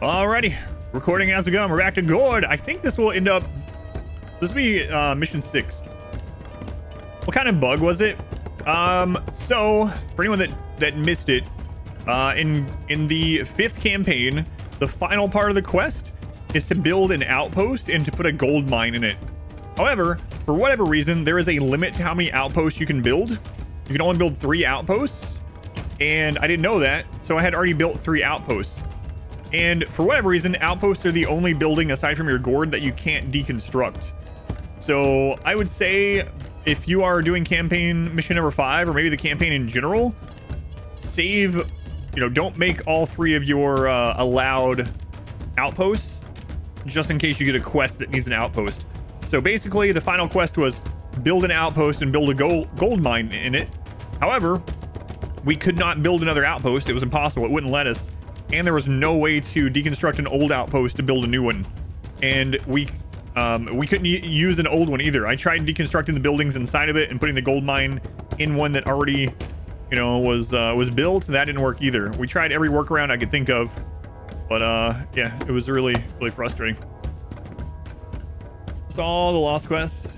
Alrighty, recording as we go. We're back to Gord. I think this will end up. This will be mission 6. What kind of bug was it? So for anyone that missed it, in the 5th campaign, the final part of the quest is to build an outpost and to put a gold mine in it. However, for whatever reason, there is a limit to how many outposts you can build. You can only build 3 outposts, and I didn't know that, so I had already built 3 outposts. And for whatever reason, outposts are the only building aside from your gourd that you can't deconstruct. So I would say if you are doing campaign mission number 5, or maybe the campaign in general, save, don't make all 3 of your allowed outposts just in case you get a quest that needs an outpost. So basically the final quest was build an outpost and build a gold mine in it. However, we could not build another outpost. It was impossible. It wouldn't let us. And there was no way to deconstruct an old outpost to build a new one. And we couldn't use an old one either. I tried deconstructing the buildings inside of it and putting the gold mine in one that already, was built. That didn't work either. We tried every workaround I could think of, but yeah, it was really, really frustrating. Saw the Lost Quests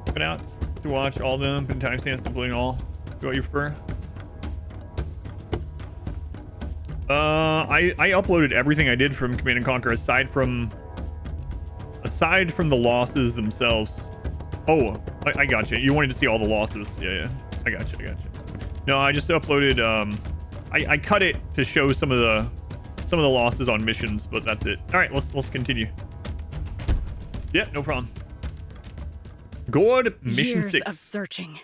coming out to watch all of them, put timestamps, including all. Do what you prefer. I uploaded everything I did from Command and Conquer aside from the losses themselves. Oh, I got you. You wanted to see all the losses. Yeah. I got you. No, I just uploaded, I cut it to show some of the losses on missions, but that's it. All right, let's continue. Yeah, no problem. Gord, mission 6. Years of searching.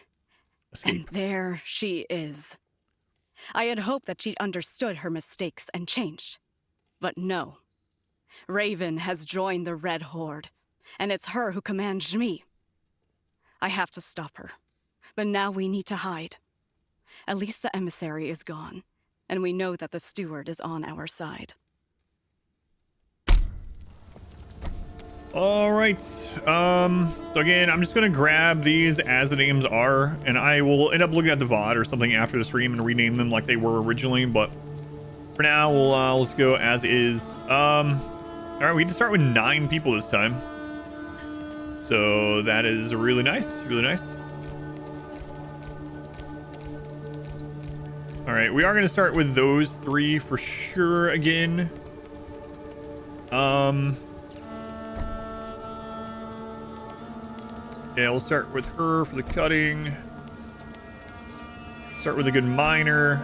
Escape. And there she is. I had hoped that she'd understood her mistakes and changed. But no. Raven has joined the Red Horde, and it's her who commands me. I have to stop her, but now we need to hide. At least the emissary is gone, and we know that the steward is on our side. All right. So again, I'm just going to grab these as the names are, and I will end up looking at the VOD or something after the stream and rename them like they were originally. But for now, let's go as is. All right, we get to start with 9 people this time. So that is really nice. Really nice. All right, we are going to start with those 3 for sure again. Yeah, we'll start with her for the cutting. Start with a good miner.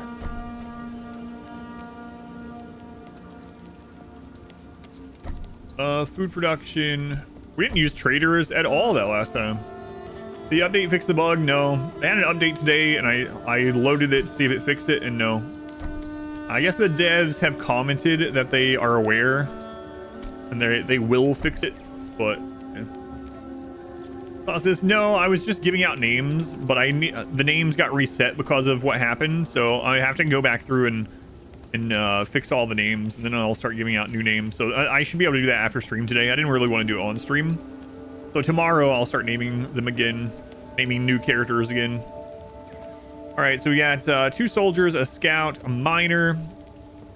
Food production. We didn't use traders at all that last time. The update fixed the bug? No. They had an update today, and I loaded it to see if it fixed it, and no. I guess the devs have commented that they are aware, and they will fix it, but... No, I was just giving out names, but the names got reset because of what happened, so I have to go back through and fix all the names, and then I'll start giving out new names. So I should be able to do that after stream today. I didn't really want to do it on stream, so tomorrow I'll start naming them again, naming new characters again. All right, so we got 2 soldiers, a scout, a miner,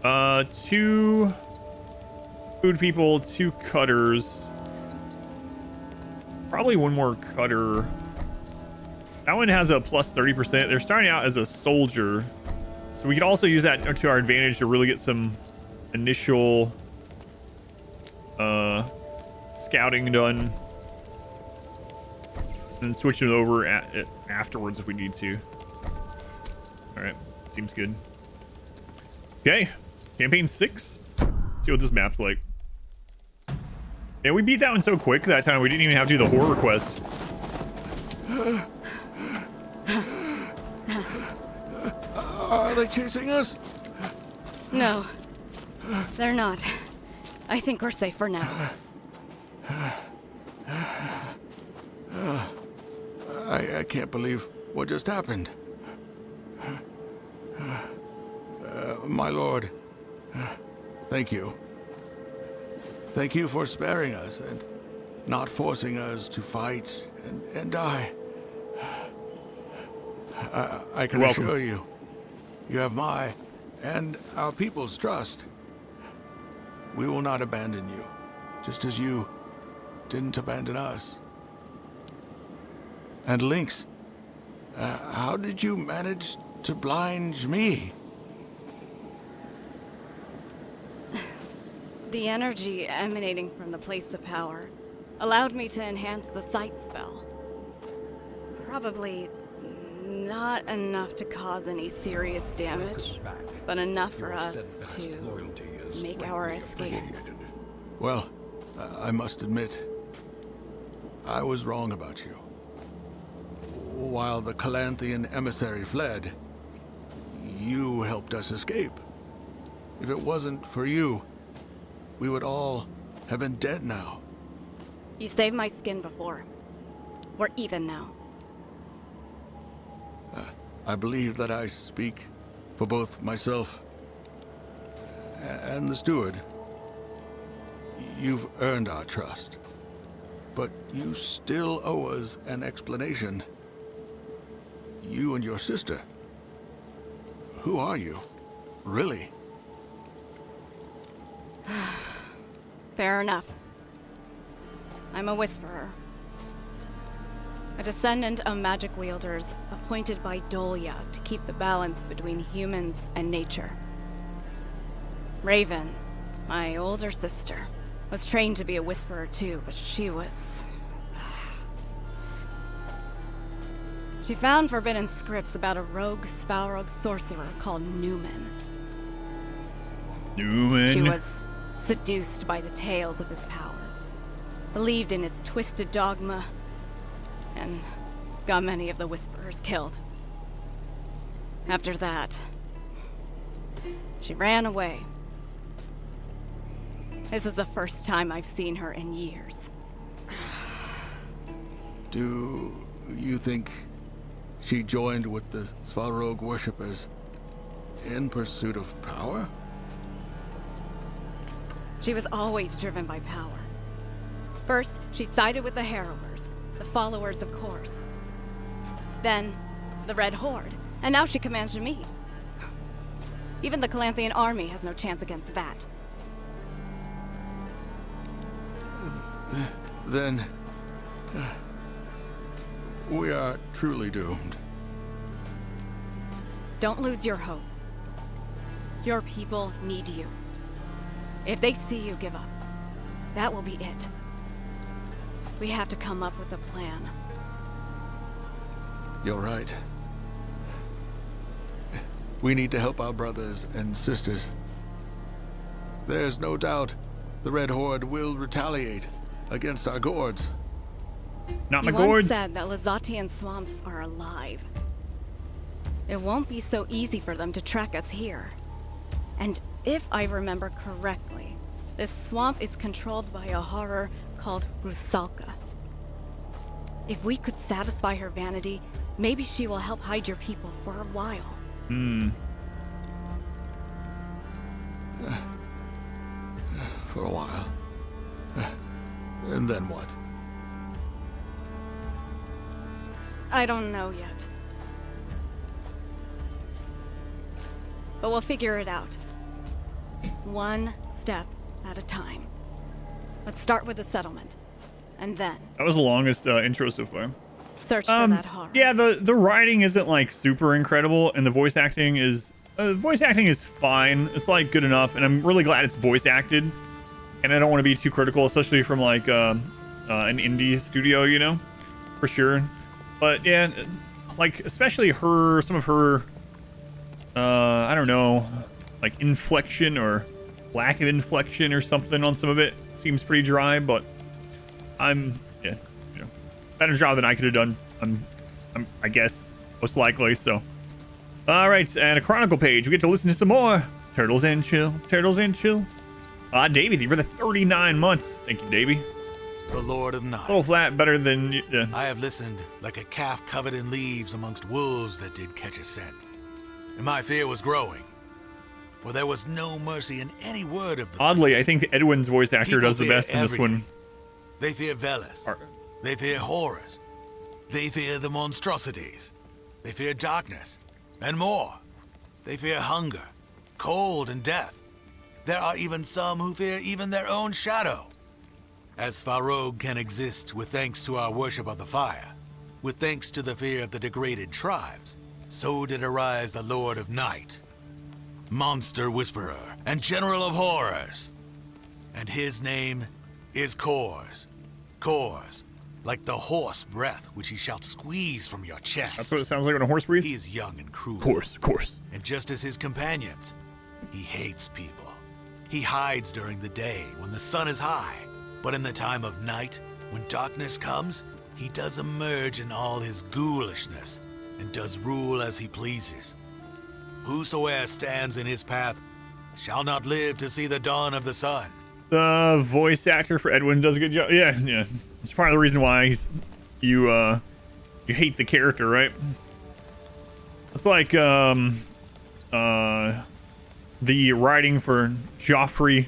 2 food people, 2 cutters. Probably 1 more cutter. That one has a plus 30%. They're starting out as a soldier, so we could also use that to our advantage to really get some initial scouting done, and switch it over afterwards if we need to. All right, seems good. Okay, campaign 6. Let's see what this map's like. Yeah, we beat that one so quick that time we didn't even have to do the horror quest. Are they chasing us? No, they're not. I think we're safe for now. I can't believe what just happened. My lord, thank you. Thank you for sparing us and not forcing us to fight and die. I can assure you, you have my and our people's trust. We will not abandon you, just as you didn't abandon us. And Lynx, how did you manage to blind me? The energy emanating from the place of power allowed me to enhance the sight spell. Probably not enough to cause any serious damage, but enough for us to make our escape. Well, I must admit, I was wrong about you. While the Calanthian emissary fled, you helped us escape. If it wasn't for you, we would all have been dead now. You saved my skin before. We're even now. I believe that I speak for both myself and the steward. You've earned our trust, but you still owe us an explanation. You and your sister. Who are you, really? Fair enough. I'm a Whisperer. A descendant of magic wielders appointed by Dolia to keep the balance between humans and nature. Raven, my older sister, was trained to be a Whisperer too, but she found forbidden scripts about a rogue Svalrog sorcerer called Newman. She was seduced by the tales of his power, believed in his twisted dogma, and got many of the Whisperers killed. After that, she ran away. This is the first time I've seen her in years. Do you think she joined with the Svalrog worshippers in pursuit of power? She was always driven by power. First, she sided with the Harrowers, the followers of Kors. Then, the Red Horde, and now she commands me. Even the Calanthian army has no chance against that. Then, we are truly doomed. Don't lose your hope. Your people need you. If they see you give up, that will be it. We have to come up with a plan. You're right. We need to help our brothers and sisters. There's no doubt the Red Horde will retaliate against our Gords. Not my You once Gords. said that Lazatian swamps are alive. It won't be so easy for them to track us here. And if I remember correctly, this swamp is controlled by a horror called Rusalka. If we could satisfy her vanity, maybe she will help hide your people for a while. For a while. And then what? I don't know yet. But we'll figure it out. One step at a time. Let's start with the settlement. And then That was the longest intro so far. search for that horror. Yeah, the writing isn't like super incredible, and the voice acting is fine. It's like good enough, and I'm really glad it's voice acted. And I don't want to be too critical, especially from like an indie studio, you know, for sure. But yeah, like especially some of her, I don't know, like inflection or lack of inflection or something on some of it seems pretty dry. But better job than I could have done. I guess most likely. So, all right, and a chronicle page. We get to listen to some more Turtles and Chill. Turtles and Chill. Davey, for the 39 months. Thank you, Davey. The Lord of Night. A little flat, better than. I have listened like a calf covered in leaves amongst wolves that did catch a scent. And my fear was growing, for there was no mercy in any word of the Oddly, voice. I think Edwin's voice actor People does the fear best in this one. everything. They fear Veles. They fear horrors. They fear the monstrosities. They fear darkness. And more. They fear hunger, cold, and death. There are even some who fear even their own shadow. As Farog can exist with thanks to our worship of the fire, with thanks to the fear of the degraded tribes, so did arise the Lord of Night, Monster Whisperer, and General of Horrors. And his name is Cores. Cores, like the horse breath which he shall squeeze from your chest. That's what it sounds like when a horse breathes? He is young and cruel. Of course. And just as his companions, he hates people. He hides during the day when the sun is high, but in the time of night, when darkness comes, he does emerge in all his ghoulishness and does rule as he pleases. Whosoever stands in his path shall not live to see the dawn of the sun. The voice actor for Edwin does a good job. Yeah. It's part of the reason why you hate the character, right? It's like the writing for Joffrey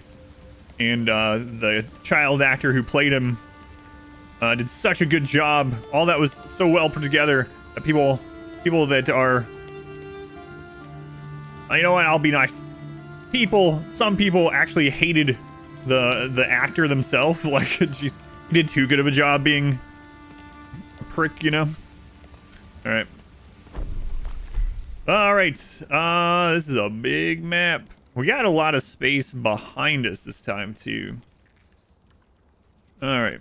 and the child actor who played him did such a good job. All that was so well put together that people that are, you know what? I'll be nice. Some people actually hated the actor themselves. Like, jeez, he did too good of a job being a prick, you know. All right. This is a big map. We got a lot of space behind us this time too. All right.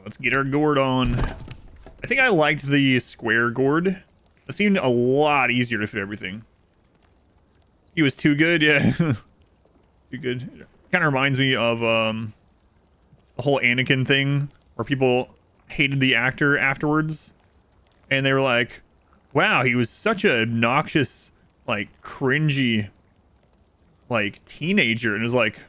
Let's get our Gord on. I think I liked the square Gord. It seemed a lot easier to fit everything. He was too good, yeah. Too good. Kind of reminds me of the whole Anakin thing, where people hated the actor afterwards, and they were like, "Wow, he was such a obnoxious, like cringy, like teenager," and it was like,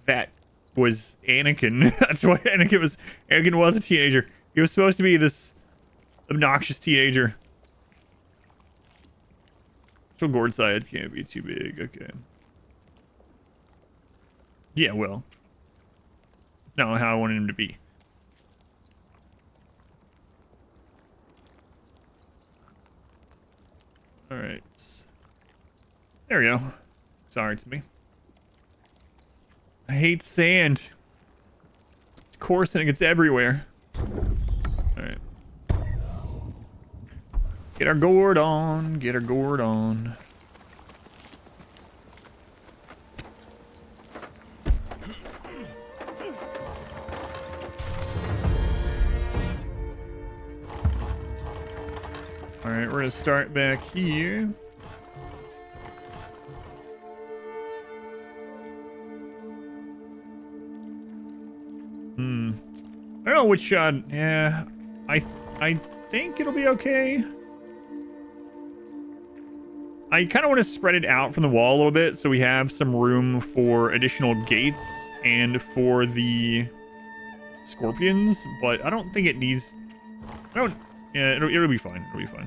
that was Anakin. That's what Anakin was. Anakin was a teenager. He was supposed to be this obnoxious teenager. So Gord's side can't be too big. Okay. Yeah, well, not how I wanted him to be. All right. There we go. Sorry to me. I hate sand. It's coarse and it gets everywhere. All right. Get our Gord on. Get our Gord on. All right, we're gonna start back here. I don't know which shot. Yeah, I think it'll be okay. I kind of want to spread it out from the wall a little bit so we have some room for additional gates and for the scorpions, but I don't think it needs. Yeah, it'll be fine. It'll be fine.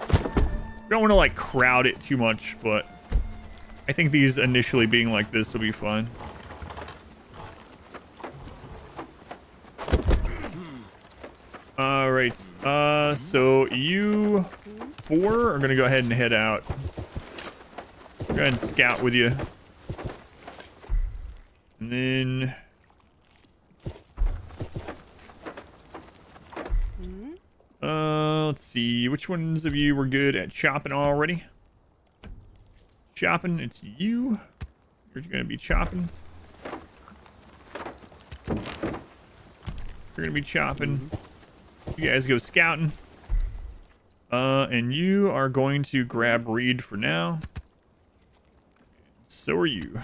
We don't want to like crowd it too much, but I think these initially being like this will be fine. All right. So you four are gonna go ahead and head out. Go ahead and scout with you, and then. Let's see. Which ones of you were good at chopping already? Chopping, it's you. You're gonna be chopping. You're gonna be chopping. You guys go scouting. And you are going to grab Reed for now. So are you.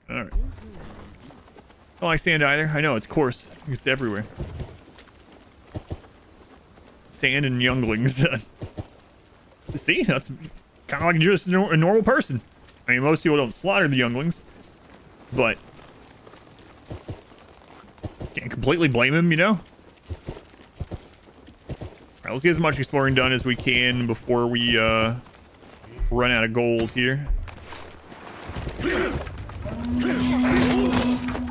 Alright. Don't like sand either. I know, it's coarse. It's everywhere. Sand and younglings. See, that's kind of like just a normal person. I mean, most people don't slaughter the younglings, but can't completely blame him, you know. All right, let's get as much exploring done as we can before we run out of gold here.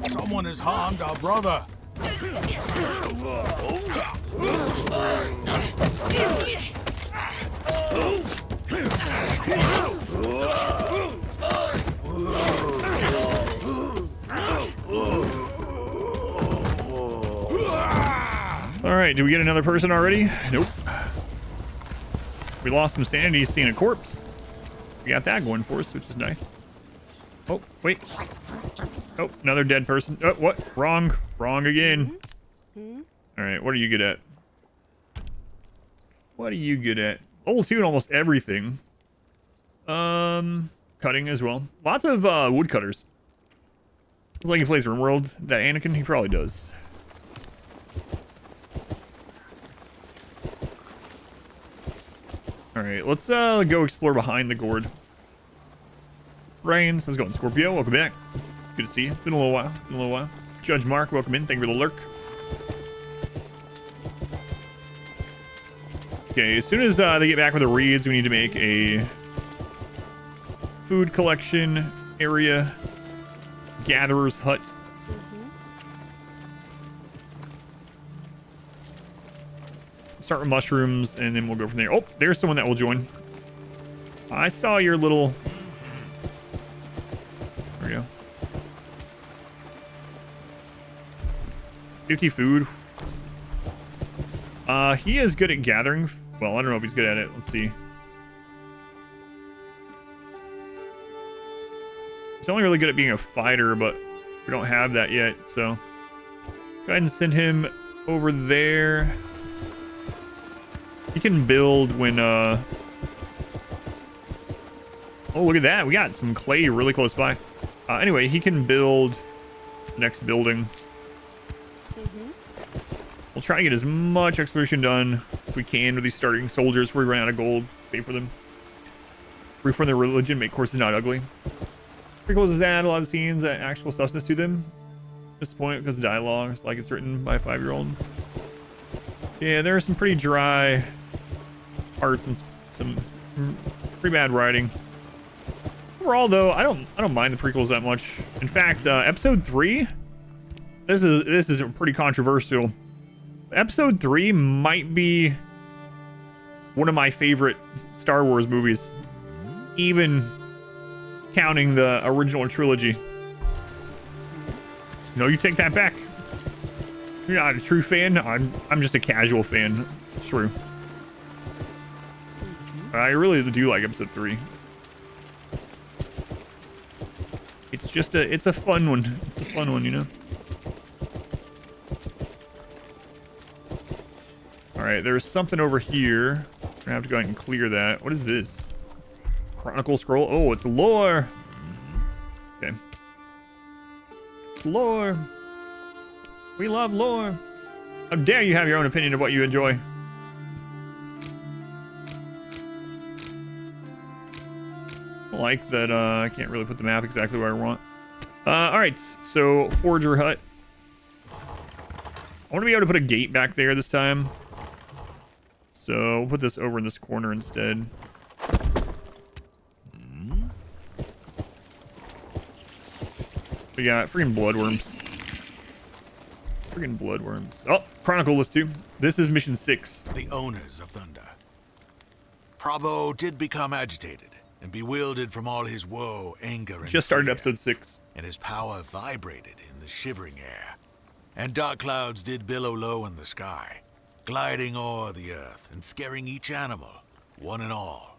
Someone has harmed our brother. All right, did we get another person already? Nope. We lost some sanity seeing a corpse. We got that going for us, which is nice. Oh, wait. Oh, another dead person. Oh, what? Wrong. Wrong again. All right, what are you good at? What are you good at? Oh, doing almost everything. Cutting as well. Lots of woodcutters. It's like he plays RimWorld. That Anakin, he probably does. All right, let's go explore behind the Gord. Rains, how's it going? Scorpio, welcome back. Good to see you. It's been a little while. Judge Mark, welcome in. Thank you for the lurk. Okay, as soon as they get back with the reeds, we need to make a food collection area, gatherer's hut. Start with mushrooms, and then we'll go from there. Oh, there's someone that will join. I saw your little... There we go. 50 food. He is good at gathering. Well, I don't know if he's good at it. Let's see. He's only really good at being a fighter, but we don't have that yet, so... Go ahead and send him over there. He can build when, Oh, look at that. We got some clay really close by. Anyway, he can build the next building. We'll try to get as much exploration done as we can with these starting soldiers before we run out of gold. Pay for them. Reform their religion, make courses not ugly. Prequels is that a lot of scenes that actual substance to them. At this point, because dialogue is like it's written by a 5-year-old. Yeah, there are some pretty dry parts and some pretty bad writing. Overall, though, I don't mind the prequels that much. In fact, episode 3, this is pretty controversial. Episode 3 might be one of my favorite Star Wars movies, even counting the original trilogy. No, you take that back. You're not a true fan. I'm just a casual fan. It's true. I really do like episode 3. It's a fun one. It's a fun one, you know. All right, there's something over here. I'm gonna have to go ahead and clear that. What is this? Chronicle scroll. Oh, it's lore. Okay. It's lore. We love lore. How dare you have your own opinion of what you enjoy? I like that I can't really put the map exactly where I want. Alright, so Forger Hut. I want to be able to put a gate back there this time. So we'll put this over in this corner instead. We got freaking bloodworms. Freaking bloodworms. Oh, Chronicle list 2. This is mission 6. The owners of Thunder. Daboh did become agitated and bewildered from all his woe, anger, and Just started fear, episode 6. and his power vibrated in the shivering air. And dark clouds did billow low in the sky, gliding o'er the earth and scaring each animal, one and all.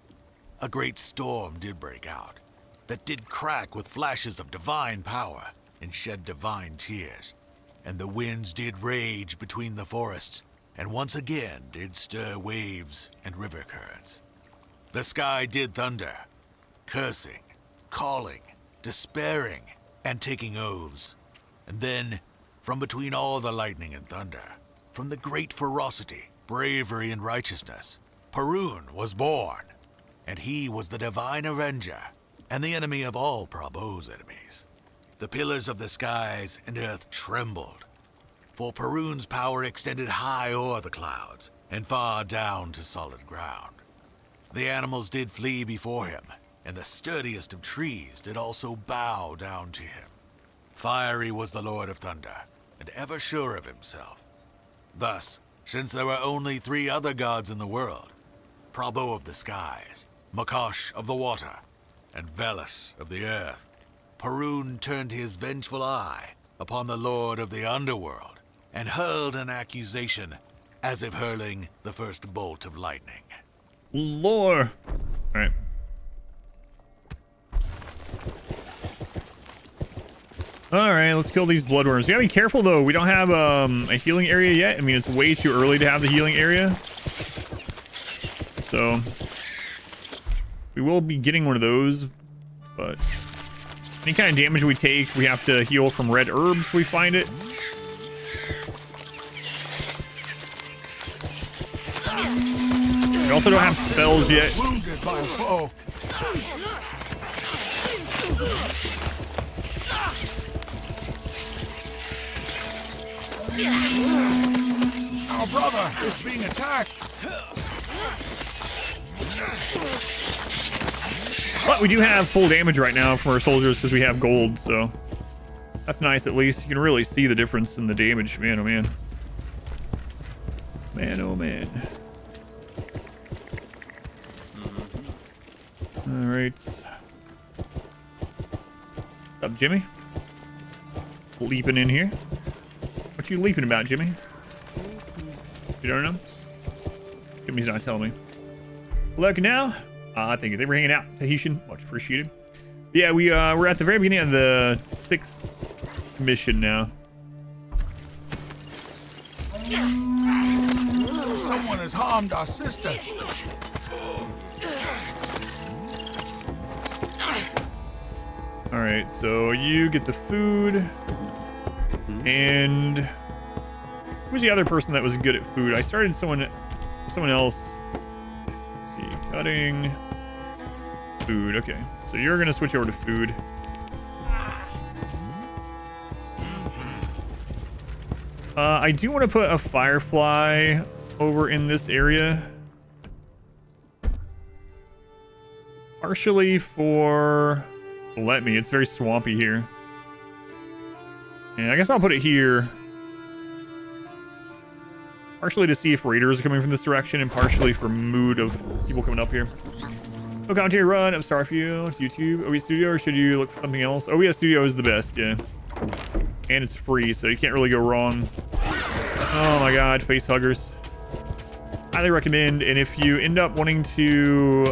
A great storm did break out, that did crack with flashes of divine power and shed divine tears. And the winds did rage between the forests, and once again did stir waves and river currents. The sky did thunder, cursing, calling, despairing, and taking oaths. And then, from between all the lightning and thunder, from the great ferocity, bravery, and righteousness, Perun was born. And he was the divine avenger, and the enemy of all Daboh's enemies. The pillars of the skies and earth trembled, for Perun's power extended high o'er the clouds, and far down to solid ground. The animals did flee before him, and the sturdiest of trees did also bow down to him. Fiery was the Lord of Thunder, and ever sure of himself. Thus, since there were only 3 other gods in the world, Daboh of the skies, Makash of the water, and Velas of the earth, Perun turned his vengeful eye upon the Lord of the Underworld and hurled an accusation as if hurling the first bolt of lightning. Lore. All right. All right, let's kill these bloodworms. We gotta be careful though. We don't have a healing area yet. I mean, it's way too early to have the healing area. So we will be getting one of those, but any kind of damage we take, we have to heal from red herbs if we find it. We also don't have spells yet. Wounded by a foe. Our brother is being attacked. But we do have full damage right now from our soldiers because we have gold, so that's nice. At least you can really see the difference in the damage. Man, oh man. Man, oh man. All right. What's up, Jimmy? Leaping in here. What you leaping about, Jimmy? You don't know? Jimmy's not telling me. Look now. Thank you. Thanks for hanging out, Tahitian. Much appreciated. Yeah, we're at the very beginning of the 6th mission now. Someone has harmed our sister. All right, so you get the food, and who's the other person that was good at food? I started someone else. Let's see, cutting food. Okay, so you're gonna switch over to food. I do want to put a firefly over in this area, partially for. Let me. It's very swampy here. And I guess I'll put it here. Partially to see if raiders are coming from this direction, and partially for mood of people coming up here. No commentary run of Starfield, YouTube, OBS Studio, or should you look for something else? OBS Studio is the best, yeah. And it's free, so you can't really go wrong. Oh my god, face huggers. Highly recommend, and if you end up wanting to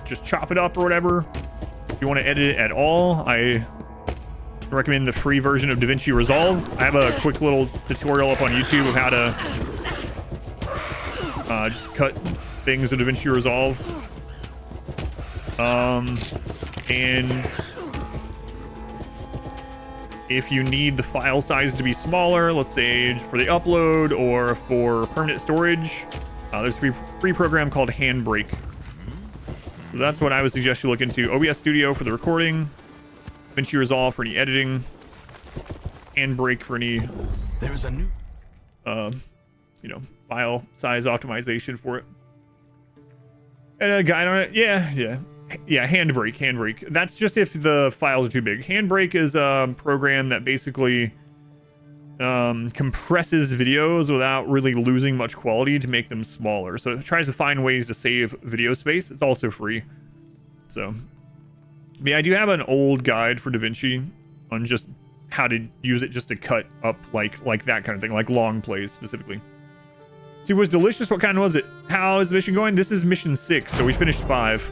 just chop it up or whatever, if you want to edit it at all, I recommend the free version of DaVinci Resolve. I have a quick little tutorial up on YouTube of how to just cut things with DaVinci Resolve. And if you need the file size to be smaller, let's say for the upload or for permanent storage, there's a free program called Handbrake. So that's what I would suggest you look into. OBS Studio for the recording, DaVinci Resolve for any editing, Handbrake for any There's a new file size optimization for it. And a guide on it. Yeah, Handbrake. That's just if the files are too big. Handbrake is a program that basically compresses videos without really losing much quality to make them smaller. So it tries to find ways to save video space. It's also free. So yeah, I do have an old guide for DaVinci on just how to use it just to cut up like that kind of thing, like long plays specifically. See, it was delicious. What kind was it? How is the mission going? This is mission 6, so we finished 5.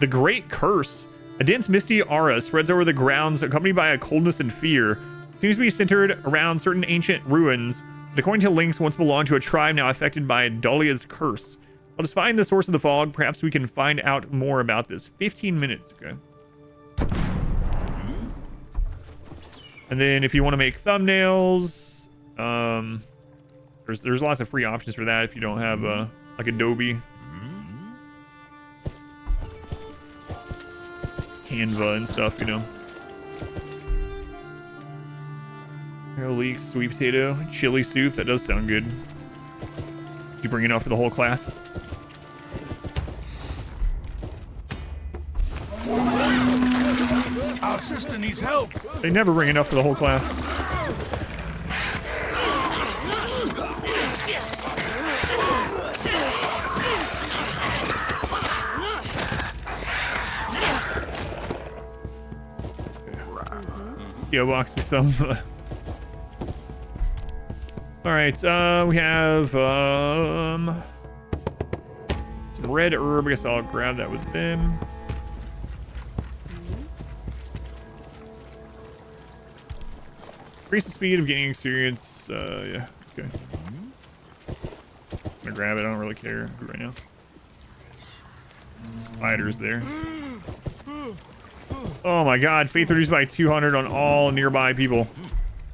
The Great Curse. A dense misty aura spreads over the grounds, accompanied by a coldness and fear. Seems to be centered around certain ancient ruins, and according to links, once belonged to a tribe now affected by Dahlia's curse. Let us find the source of the fog. Perhaps we can find out more about this. 15 minutes, okay. And then if you want to make thumbnails, there's lots of free options for that if you don't have like Adobe, Canva and stuff, you know. Arrow leek, sweet potato, chili soup. That does sound good. Did you bring enough for the whole class? Our sister needs help. They never bring enough for the whole class. PO box me some. All right, we have some red herb. I guess I'll grab that with them. Increase the speed of gaining experience. Yeah, okay. I'm gonna grab it. I don't really care right now. Spiders there. Oh my god, faith reduced by 200 on all nearby people.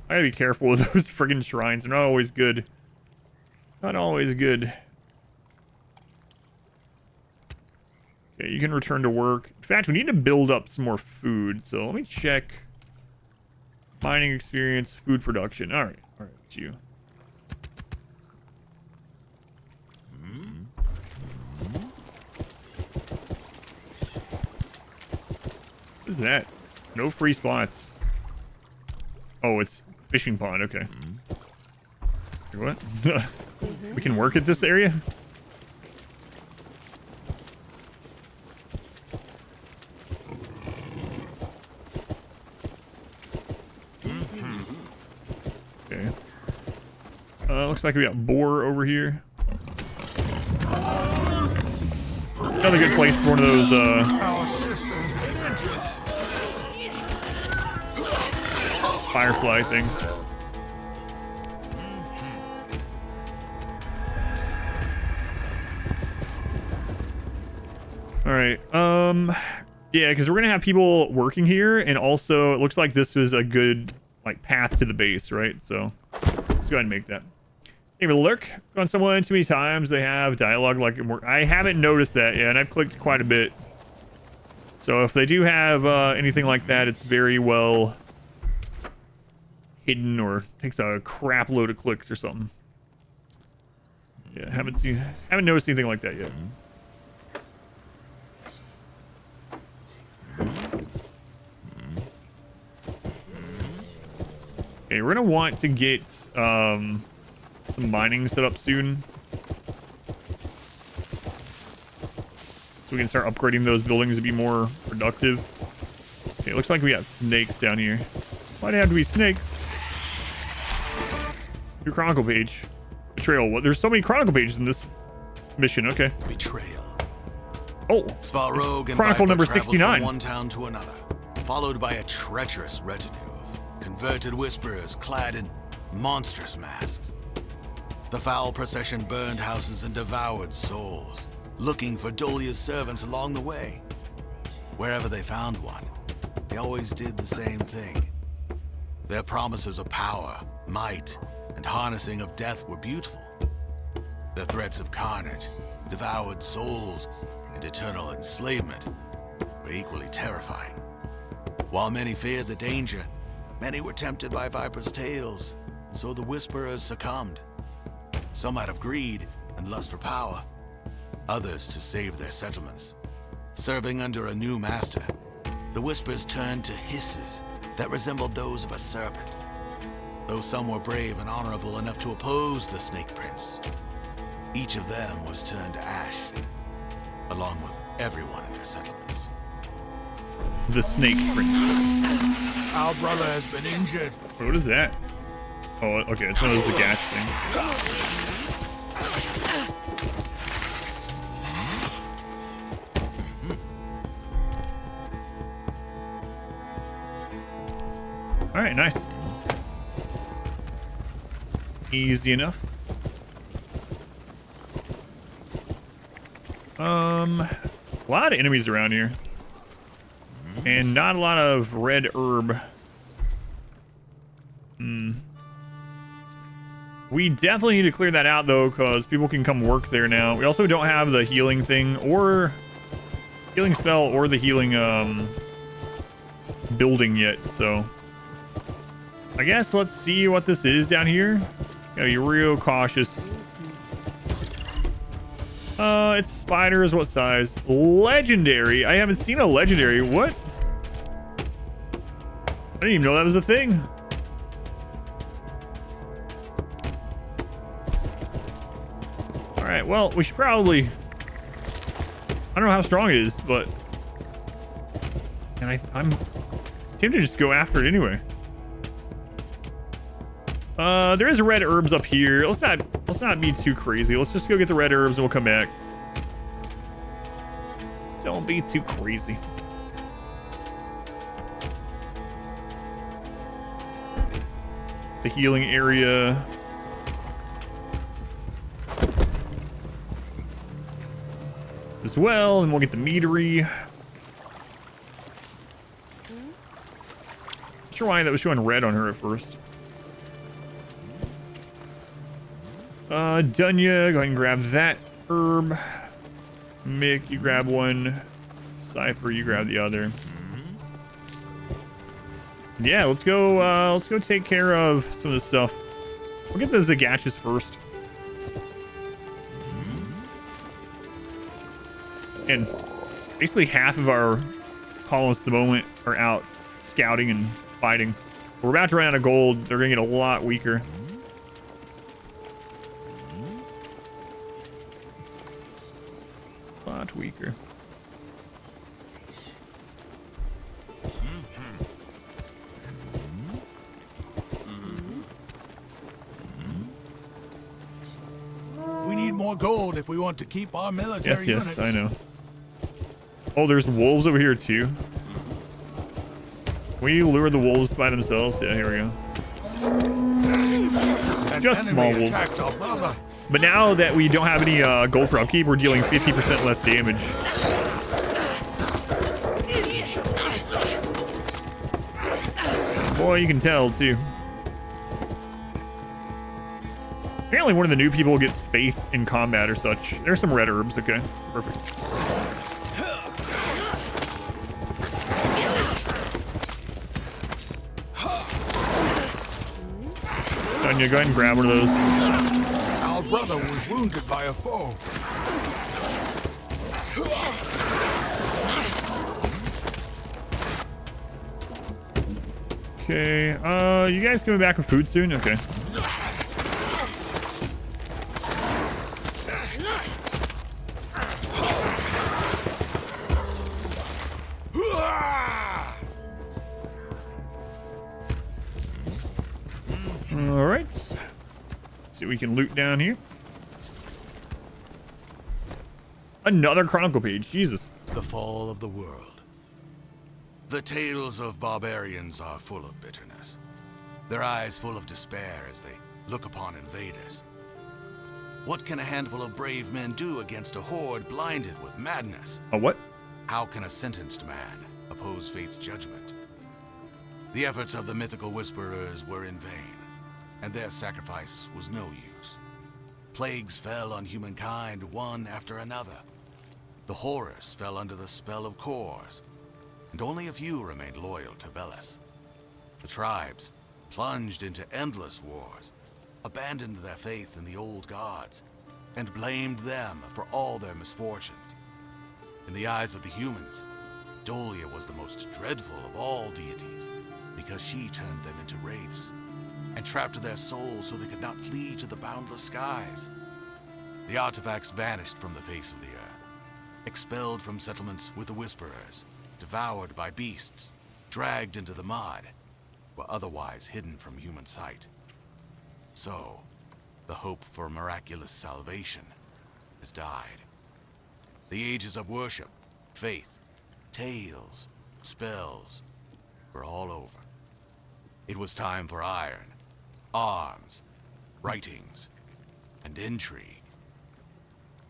I gotta be careful with those friggin' shrines. They're not always good. Not always good. Okay, you can return to work. In fact, we need to build up some more food. So let me check. Mining experience, food production. All right, it's you. What is that? No free slots. Oh, it's fishing pond. Okay. What? We can work at this area? Okay. Looks like we got boar over here. Another good place for one of those, firefly things. All right. Yeah, because we're gonna have people working here, and also it looks like this was a good like path to the base, right? So let's go ahead and make that. Give a look on someone too many times. They have dialogue like I haven't noticed that yet, and I've clicked quite a bit. So if they do have anything like that, it's very well hidden or takes a crap load of clicks or something. Yeah, haven't noticed anything like that yet. Okay, we're gonna want to get some mining set up soon, so we can start upgrading those buildings to be more productive. Okay, it looks like we got snakes down here. Why'd it have to be snakes? Your chronicle page. Betrayal. What? There's so many chronicle pages in this mission. Okay. Betrayal. Oh, Svarog and chronicle Viper number traveled 69. from one town to another, followed by a treacherous retinue of converted whisperers clad in monstrous masks. The foul procession burned houses and devoured souls, looking for Dolia's servants along the way. Wherever they found one, they always did the same thing. Their promises of power, might, and harnessing of death were beautiful. Their threats of carnage, devoured souls, and eternal enslavement were equally terrifying. While many feared the danger, many were tempted by Viper's tales, and so the Whisperers succumbed. Some out of greed and lust for power, others to save their settlements. Serving under a new master, the Whispers turned to hisses that resembled those of a serpent. Though some were brave and honorable enough to oppose the Snake Prince, each of them was turned to ash, along with everyone in their settlements. The Snake Prince. Our brother has been injured. What is that? Oh, okay, it's one of those gash things. All right, nice. Easy enough. A lot of enemies around here. And not a lot of red herb. We definitely need to clear that out, though, because people can come work there now. We also don't have the healing thing, or healing spell, or the healing building yet, so I guess let's see what this is down here. Gotta be real cautious. It's spiders. What size? Legendary. I haven't seen a legendary. What? I didn't even know that was a thing. All right. Well, we should probably. I don't know how strong it is, but. And I'm tempted to just go after it anyway. There is red herbs up here. Let's not be too crazy. Let's just go get the red herbs and we'll come back. Don't be too crazy. The healing area. As well, and we'll get the meadery. Not sure why that was showing red on her at first. Dunya, go ahead and grab that herb. Mick, you grab one. Cypher, you grab the other. Yeah, let's go take care of some of this stuff. We'll get the Zagatches first. And basically half of our colonists at the moment are out scouting and fighting. We're about to run out of gold. They're gonna get a lot weaker. A lot weaker. We need more gold if we want to keep our military units. Yes, I know. Oh, there's wolves over here too. We lure the wolves by themselves. Yeah, here we go. Just small wolves. But now that we don't have any gold for upkeep, we're dealing 50% less damage. Boy, you can tell too. Apparently one of the new people gets faith in combat or such. There's some red herbs. Okay, perfect. Dunya, go ahead and grab one of those. Our brother was wounded by a foe. Okay, you guys coming back with food soon? Okay. Alright. Let's see what we can loot down here. Another chronicle page. Jesus. The fall of the world. The tales of barbarians are full of bitterness. Their eyes full of despair as they look upon invaders. What can a handful of brave men do against a horde blinded with madness? A what? How can a sentenced man oppose fate's judgment? The efforts of the mythical whisperers were in vain, and their sacrifice was no use. Plagues fell on humankind one after another. The horrors fell under the spell of Kors, and only a few remained loyal to Veles. The tribes plunged into endless wars, abandoned their faith in the old gods, and blamed them for all their misfortunes. In the eyes of the humans, Dolia was the most dreadful of all deities, because she turned them into wraiths, and trapped their souls so they could not flee to the boundless skies. The artifacts vanished from the face of the earth, expelled from settlements with the Whisperers, devoured by beasts, dragged into the mud, or otherwise hidden from human sight. So, the hope for miraculous salvation has died. The ages of worship, faith, tales, spells were all over. It was time for iron, arms, writings, and intrigue.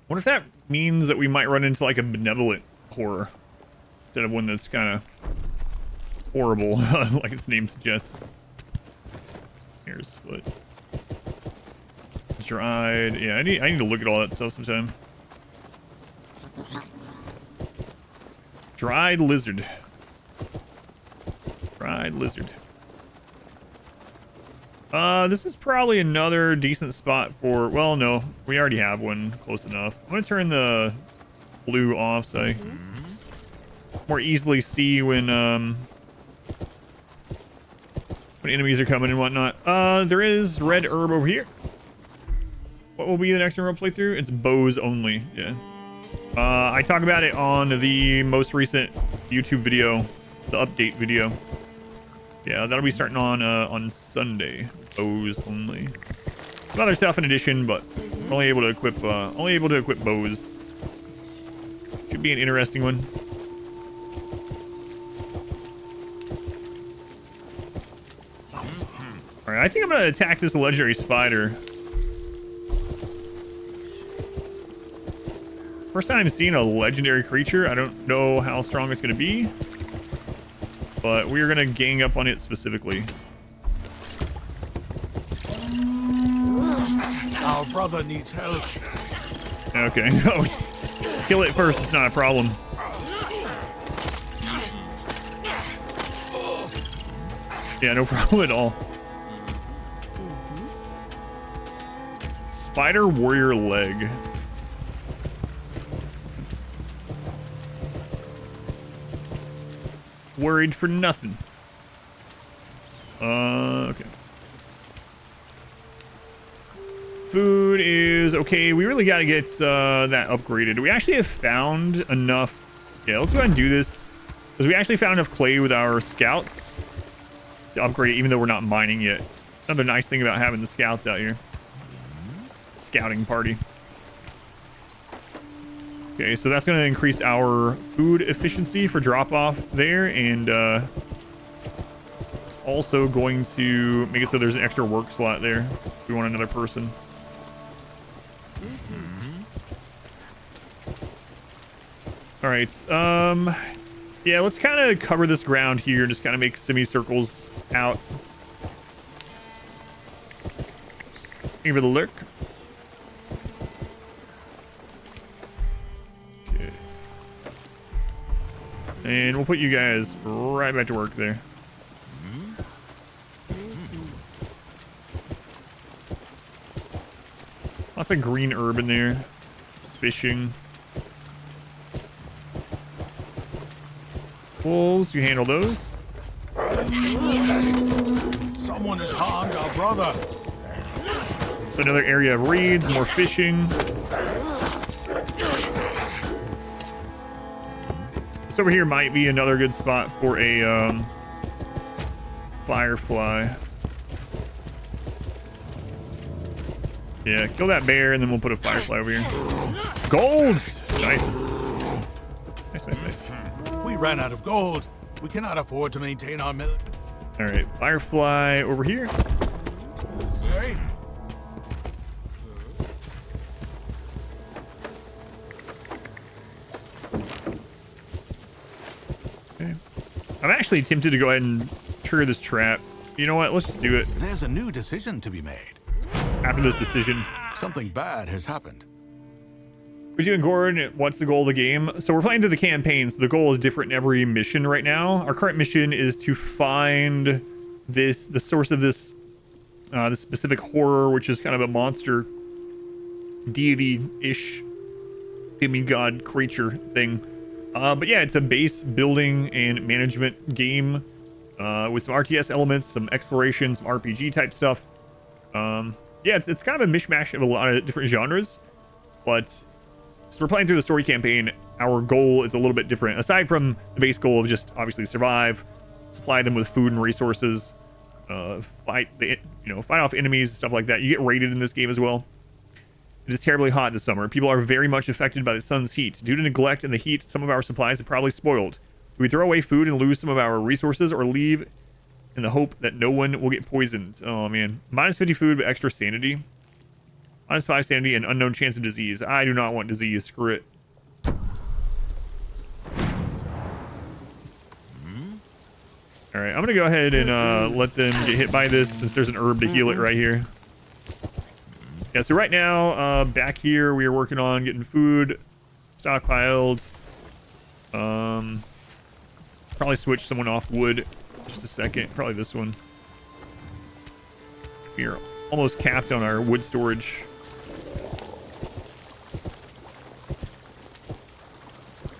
What if that means that we might run into like a benevolent horror instead of one that's kind of horrible, like its name suggests? Here's foot. Dried. Yeah, I need to look at all that stuff sometime. Dried lizard. Dried lizard. This is probably another decent spot for... Well, no. We already have one close enough. I'm going to turn the blue off so I more easily see when enemies are coming and whatnot. There is red herb over here. What will be the next one we'll play through? It's bows only. Yeah. I talk about it on the most recent YouTube video, the update video. Yeah, that'll be starting on Sunday. Bows only. Some other stuff in addition, but only able to equip bows. Should be an interesting one. All right, I think I'm gonna attack this legendary spider. First time seeing a legendary creature. I don't know how strong it's gonna be, but we're gonna gang up on it specifically. Our brother needs help. Okay, kill it first. It's not a problem. Yeah, no problem at all. Spider warrior leg. Worried for nothing. Okay. Food is okay. We really got to get that upgraded. We actually have found enough. Yeah, let's go ahead and do this. Because we actually found enough clay with our scouts to upgrade it, even though we're not mining yet. Another nice thing about having the scouts out here. Scouting party. Okay, so that's going to increase our food efficiency for drop-off there, and it's also going to make it so there's an extra work slot there if we want another person. All right, yeah, let's kind of cover this ground here, just kind of make semicircles out. Give it a look. Okay. And we'll put you guys right back to work there. Lots of green herb in there. Fishing. Wolves, you handle those. Someone has harmed our brother. So another area of reeds, more fishing. This over here might be another good spot for a firefly. Yeah, kill that bear and then we'll put a firefly over here. Gold! Nice. Nice, nice, nice. We ran out of gold. We cannot afford to maintain our military. All right, firefly over here. Hey. Okay. I'm actually tempted to go ahead and trigger this trap. You know what? Let's just do it. There's a new decision to be made. After this decision. Something bad has happened. We're doing Gord. What's the goal of the game? So we're playing through the campaign, so the goal is different in every mission right now. Our current mission is to find the source of this specific horror, which is kind of a monster deity-ish demigod creature thing. But yeah, it's a base building and management game with some RTS elements, some exploration, some RPG type stuff. Yeah, it's kind of a mishmash of a lot of different genres, but so we're playing through the story campaign. Our goal is a little bit different. Aside from the base goal of just obviously survive, supply them with food and resources, fight off enemies, stuff like that. You get raided in this game as well. It is terribly hot this summer. People are very much affected by the sun's heat. Due to neglect and the heat, some of our supplies have probably spoiled. Do we throw away food and lose some of our resources, or leave in the hope that no one will get poisoned? Oh man. Minus 50 food, but extra sanity. Minus 5 sanity and unknown chance of disease. I do not want disease. Screw it. All right, I'm gonna go ahead and let them get hit by this since there's an herb to heal it right here. Yeah, so right now, back here, we are working on getting food stockpiled. Probably switch someone off wood just a second. Probably this one. We are almost capped on our wood storage.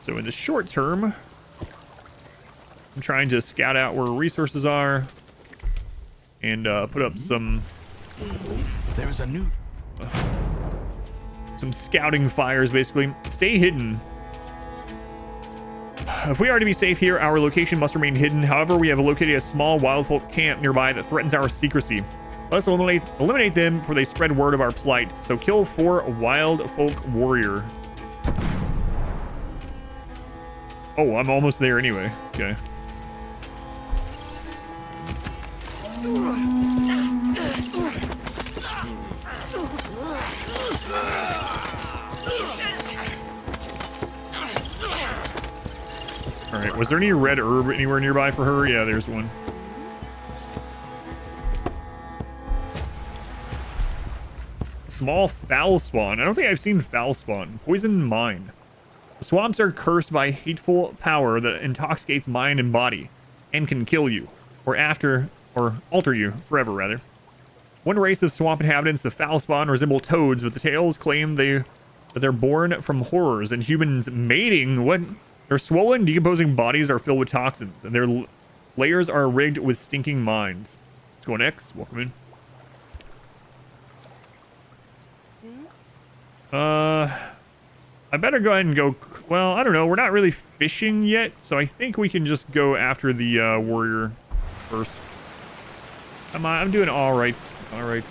So in the short term, I'm trying to scout out where resources are and put up some There's a new scouting fires, basically. Stay hidden. If we are to be safe here, our location must remain hidden. However, we have located a small wild folk camp nearby that threatens our secrecy. Let us eliminate them before they spread word of our plight. So kill 4 wild folk warrior. Oh, I'm almost there anyway. Okay. All right, was there any red herb anywhere nearby for her? Yeah, there's one. Small Foulspawn. I don't think I've seen Foulspawn. Poison mine. The swamps are cursed by hateful power that intoxicates mind and body and can kill you or alter you forever, rather. One race of swamp inhabitants, the Foulspawn, resemble toads, but the tales claim that they're born from horrors and humans mating. What? Their swollen, decomposing bodies are filled with toxins, and their layers are rigged with stinking minds. Let's go next. Welcome in. I better go ahead and go. Well, I don't know. We're not really fishing yet, so I think we can just go after the warrior first. I'm doing all right. All right.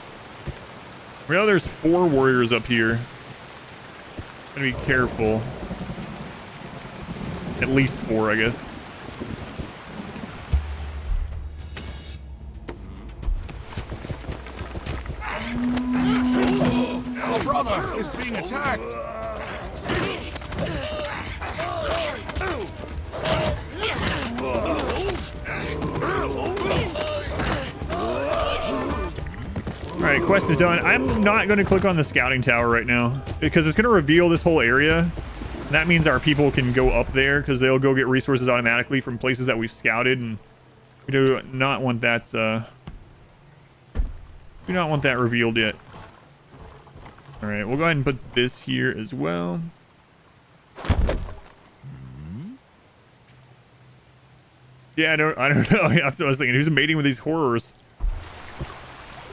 We know there's 4 warriors up here. Gotta be careful. At least 4, I guess. Our brother is being attacked. Alright, quest is done. I'm not going to click on the scouting tower right now because it's going to reveal this whole area. That means our people can go up there because they'll go get resources automatically from places that we've scouted, and we do not want that revealed yet. All right, we'll go ahead and put this here as well. Yeah, I don't know. That's what I was thinking. Who's mating with these horrors?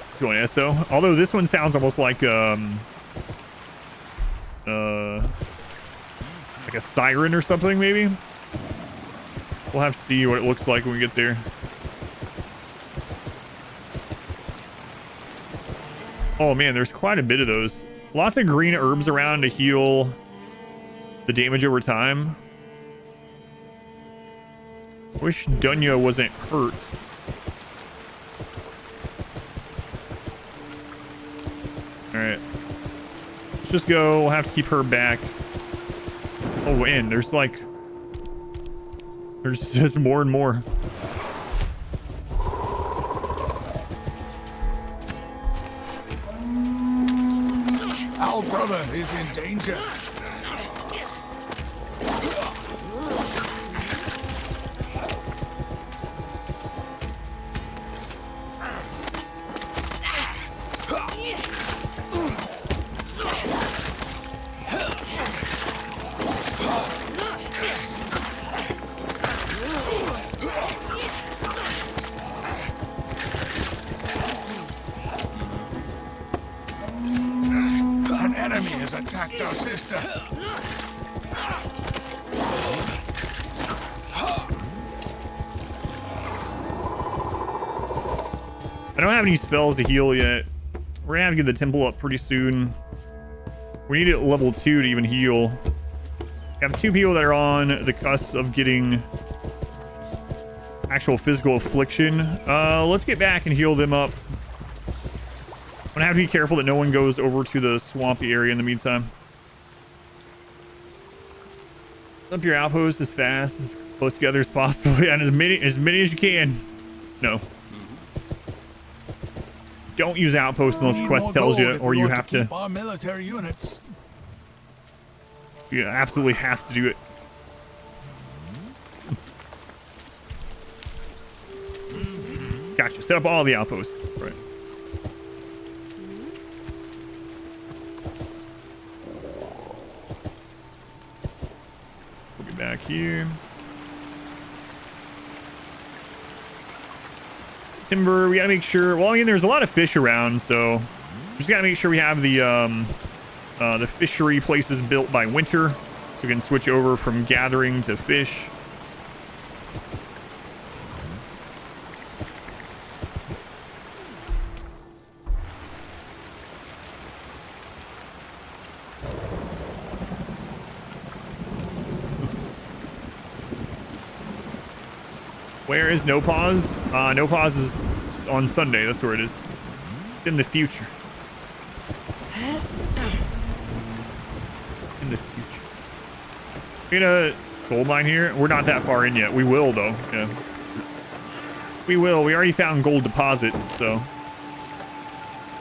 Let's go on SO. Although this one sounds almost like a siren or something, maybe. We'll have to see what it looks like when we get there. Oh man, there's quite a bit of those. Lots of green herbs around to heal the damage over time. Wish Dunya wasn't hurt. Alright. Let's just go. We'll have to keep her back. Oh, and there's just more and more. Our brother is in danger. Attacked our sister. I don't have any spells to heal yet. We're gonna have to get the temple up pretty soon. We need it at level 2 to even heal. We have 2 people that are on the cusp of getting actual physical affliction. Let's get back and heal them up. I'm gonna have to be careful that no one goes over to the swampy area in the meantime. Up your outpost as fast, as close together as possible, and as many as you can. No. Don't use outposts unless the quest tells you, or you have to. Our military units. You absolutely have to do it. Gotcha. Set up all the outposts. Right. We'll get back here. Timber, we gotta make sure. Well, I mean, there's a lot of fish around, so we just gotta make sure we have the fishery places built by winter, so we can switch over from gathering to fish. Where is No Pause? No Pause is on Sunday. That's where it is. It's in the future. In the future. We got a gold mine here. We're not that far in yet. We will, though. Yeah. We will. We already found gold deposit, so...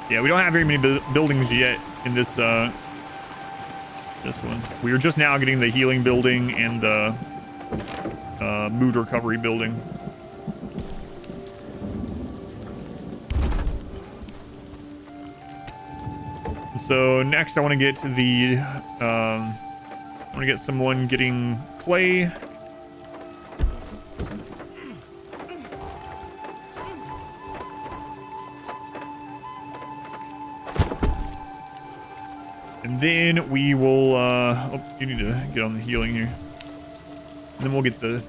Yeah, we don't have very many buildings yet in this, this one. We are just now getting the healing building and the mood recovery building. So next I want to get to the, I want to get someone getting clay. And then we will, oh, you need to get on the healing here. And then we'll get the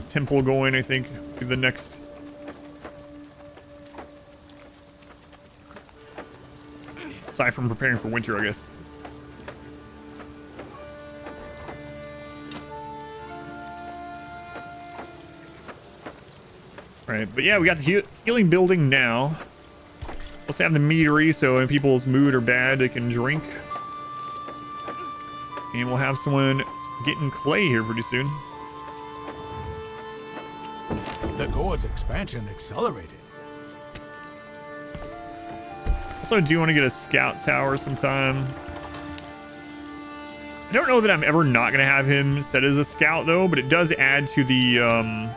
temple going, I think, to the next. Aside from preparing for winter, I guess. Right, but yeah, we got the healing building now. Also have the meadery, so when people's mood are bad, they can drink. And we'll have someone getting clay here pretty soon. The Gord's expansion accelerated. Also, I do want to get a scout tower sometime. I don't know that I'm ever not going to have him set as a scout, though, but it does add to the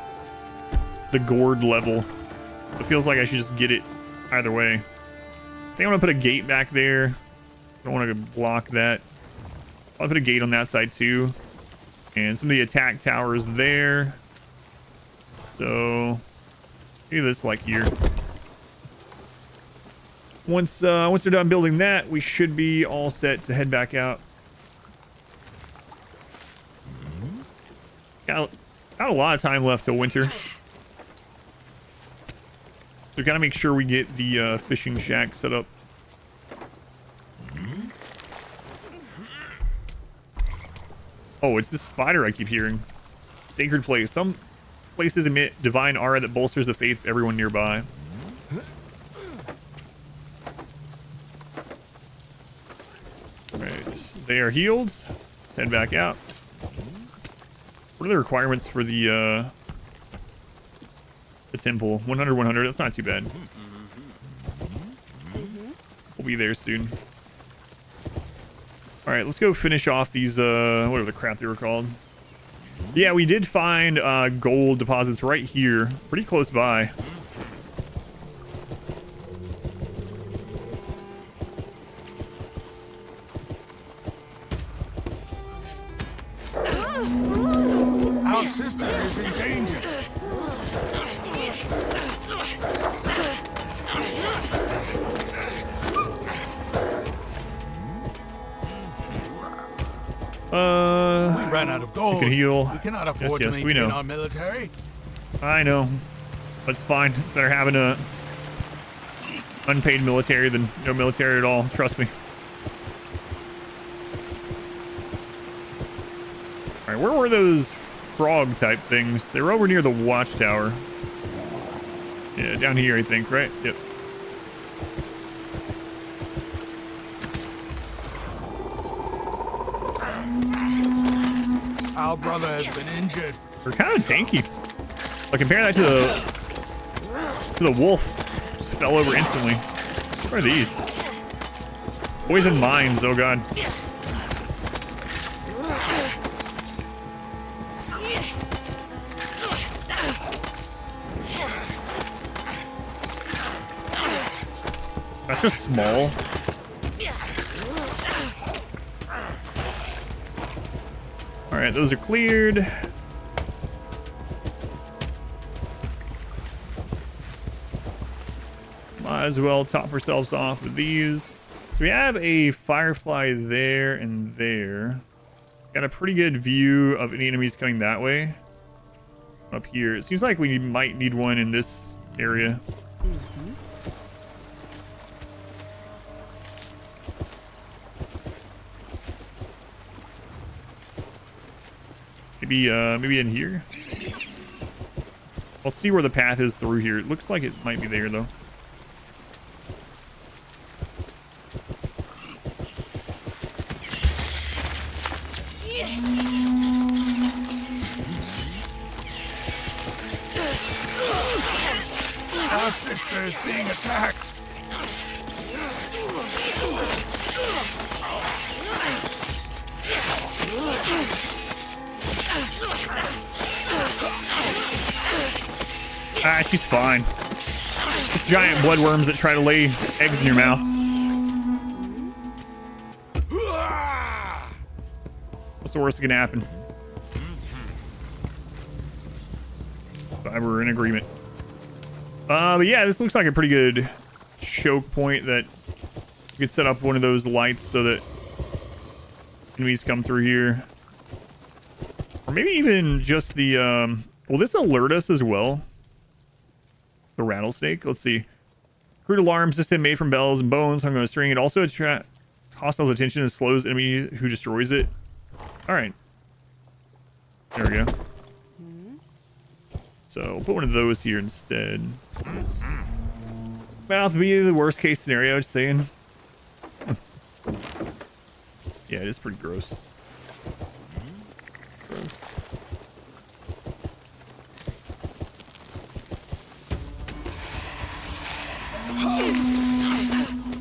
Gord level. It feels like I should just get it either way. I think I'm going to put a gate back there. I don't want to block that. I'll put a gate on that side, too. And some of the attack towers there. So, do this like here. Once they're done building that, we should be all set to head back out. Got a lot of time left till winter. So we gotta make sure we get the fishing shack set up. Oh, it's this spider I keep hearing. Sacred place. Some places emit divine aura that bolsters the faith of everyone nearby. Alright, they are healed. Let's head back out. What are the requirements for the temple? 100, 100. That's not too bad. We'll be there soon. Alright, let's go finish off these, whatever the crap they were called. Yeah, we did find gold deposits right here. Pretty close by. Our sister is in danger. We ran out of gold. You can heal. We cannot afford to we maintain know. our military. I know. But it's fine. It's better having a unpaid military than no military at all. Trust me. Alright, where were those frog type things? They were over near the watchtower. Yeah, down here, I think, right? Yep. Our brother has been injured. They're kind of tanky. Like, compare that to the wolf. Just fell over instantly. What are these? Poison mines, oh god. That's just small. Alright, those are cleared. Might as well top ourselves off with these. So we have a firefly there and there. Got a pretty good view of any enemies coming that way. Up here. It seems like we might need one in this area. Maybe in here. Let's see where the path is through here. It looks like it might be there, though. Our sister is being attacked. Ah, she's fine. Just giant bloodworms that try to lay eggs in your mouth. What's the worst that can happen? We're in agreement. But yeah, this looks like a pretty good choke point that you could set up one of those lights so that enemies come through here. Or maybe even just the, will this alert us as well? The rattlesnake? Let's see. Crude alarm system made from bells and bones hung on a string. It also attracts hostiles' attention and slows enemy who destroys it. Alright. There we go. So we'll put one of those here instead. Mouth would be the worst case scenario, just saying. Yeah, it is pretty gross.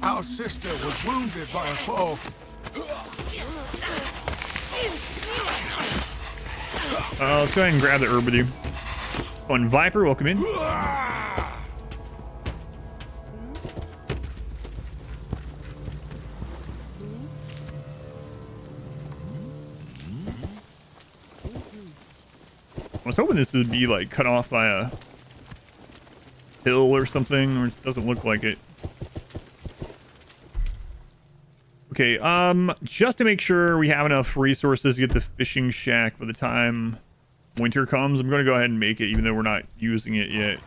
Our sister was wounded by a foe. Let's go ahead and grab the herb with you. Oh, and Viper, welcome in. I was hoping this would be like cut off by a hill or something, or it doesn't look like it. Okay, just to make sure we have enough resources to get the fishing shack by the time winter comes, I'm going to go ahead and make it, even though we're not using it yet.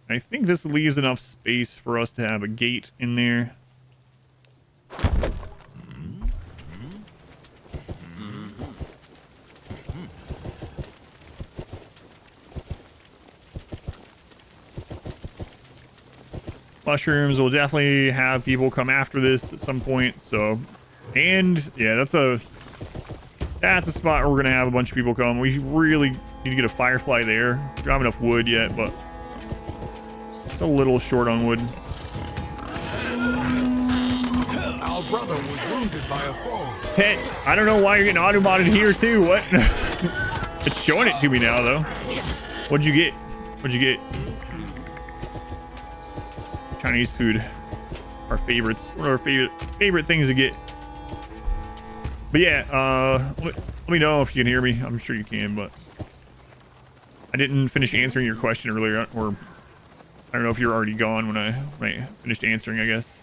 I think this leaves enough space for us to have a gate in there. Mushrooms will definitely have people come after this at some point, so... And, yeah, that's a spot where we're gonna have a bunch of people come. We really need to get a firefly there. We don't have enough wood yet, but... It's a little short on wood. Our brother was wounded by a foe. Tet, I don't know why you're getting auto-modded here, too. What? It's showing it to me now, though. What'd you get? What'd you get? Chinese food, our favorites, one of our favorite things to get. But yeah, let me know if you can hear me. I'm sure you can, but I didn't finish answering your question earlier, or I don't know if you're already gone when I finished answering, I guess.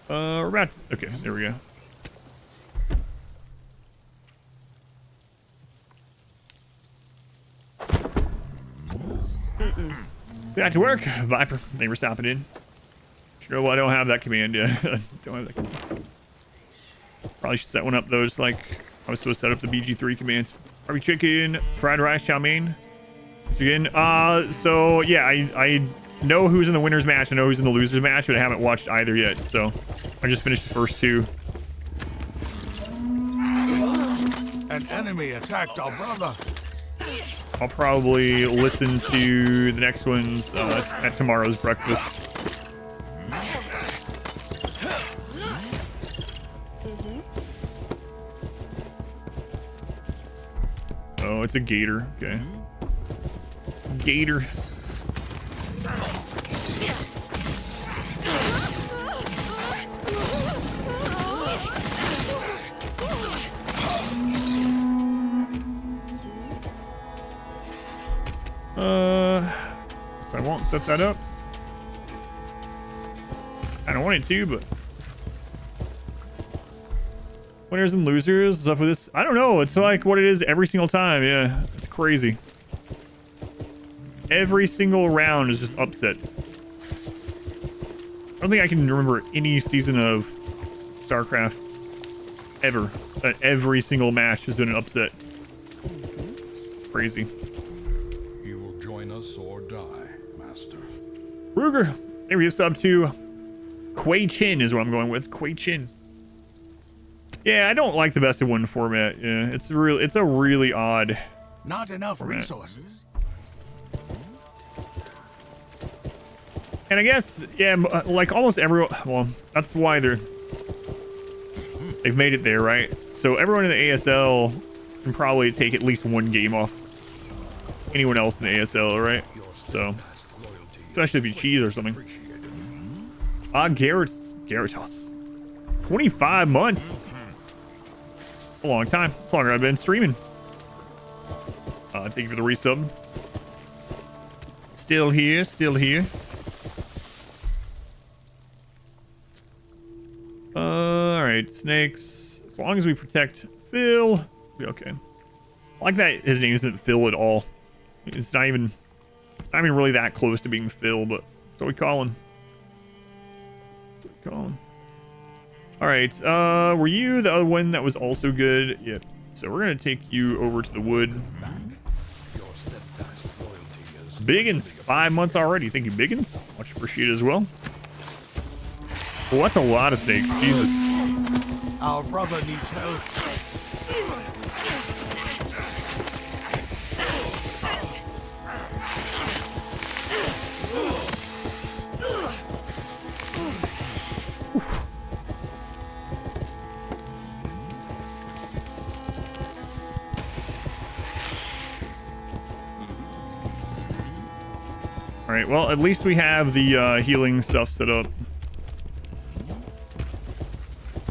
We're about to, okay, there we go. Back to work, Viper. They were stopping in. Sure, well, I don't have that command yet. Don't have that command. Probably should set one up though, just like I was supposed to set up the BG3 commands. Barbie chicken, fried rice, chow mein. Once again, so yeah, I know who's in the winners match. I know who's in the losers match, but I haven't watched either yet. So I just finished the first two. An enemy attacked our brother. I'll probably listen to the next ones at tomorrow's breakfast. Oh, it's a gator. Okay. Gator. So I won't set that up. I don't want it to, but winners and losers. What's up with this? I don't know. It's like what it is every single time. Yeah, it's crazy. Every single round is just upsets. I don't think I can remember any season of StarCraft ever every single match has been an upset. Crazy. You will join us or die, Master. Ruger. There we have sub to Quay Chin is what I'm going with. Quay Chin. Yeah, I don't like the best of one format. Yeah, it's a really odd. Not enough format. resources. And I guess, yeah, like almost everyone. Well, that's why they've made it there, right? So everyone in the ASL can probably take at least one game off anyone else in the ASL, right? So, especially if you cheese or something. Garrett's 25 months. A long time. It's longer I've been streaming. Thank you for the resub. Still here, still here. Alright, snakes. As long as we protect Phil, we'll be okay. I like that his name isn't Phil at all. It's not even really that close to being Phil, but that's what we call him. Alright, were you the other one that was also good? Yep. So we're gonna take you over to the wood. Biggins, 5 months already. Thank you, Biggins. Much appreciated as well. Well, that's a lot of snakes. Jesus. Our brother needs help. All right, well, at least we have the healing stuff set up.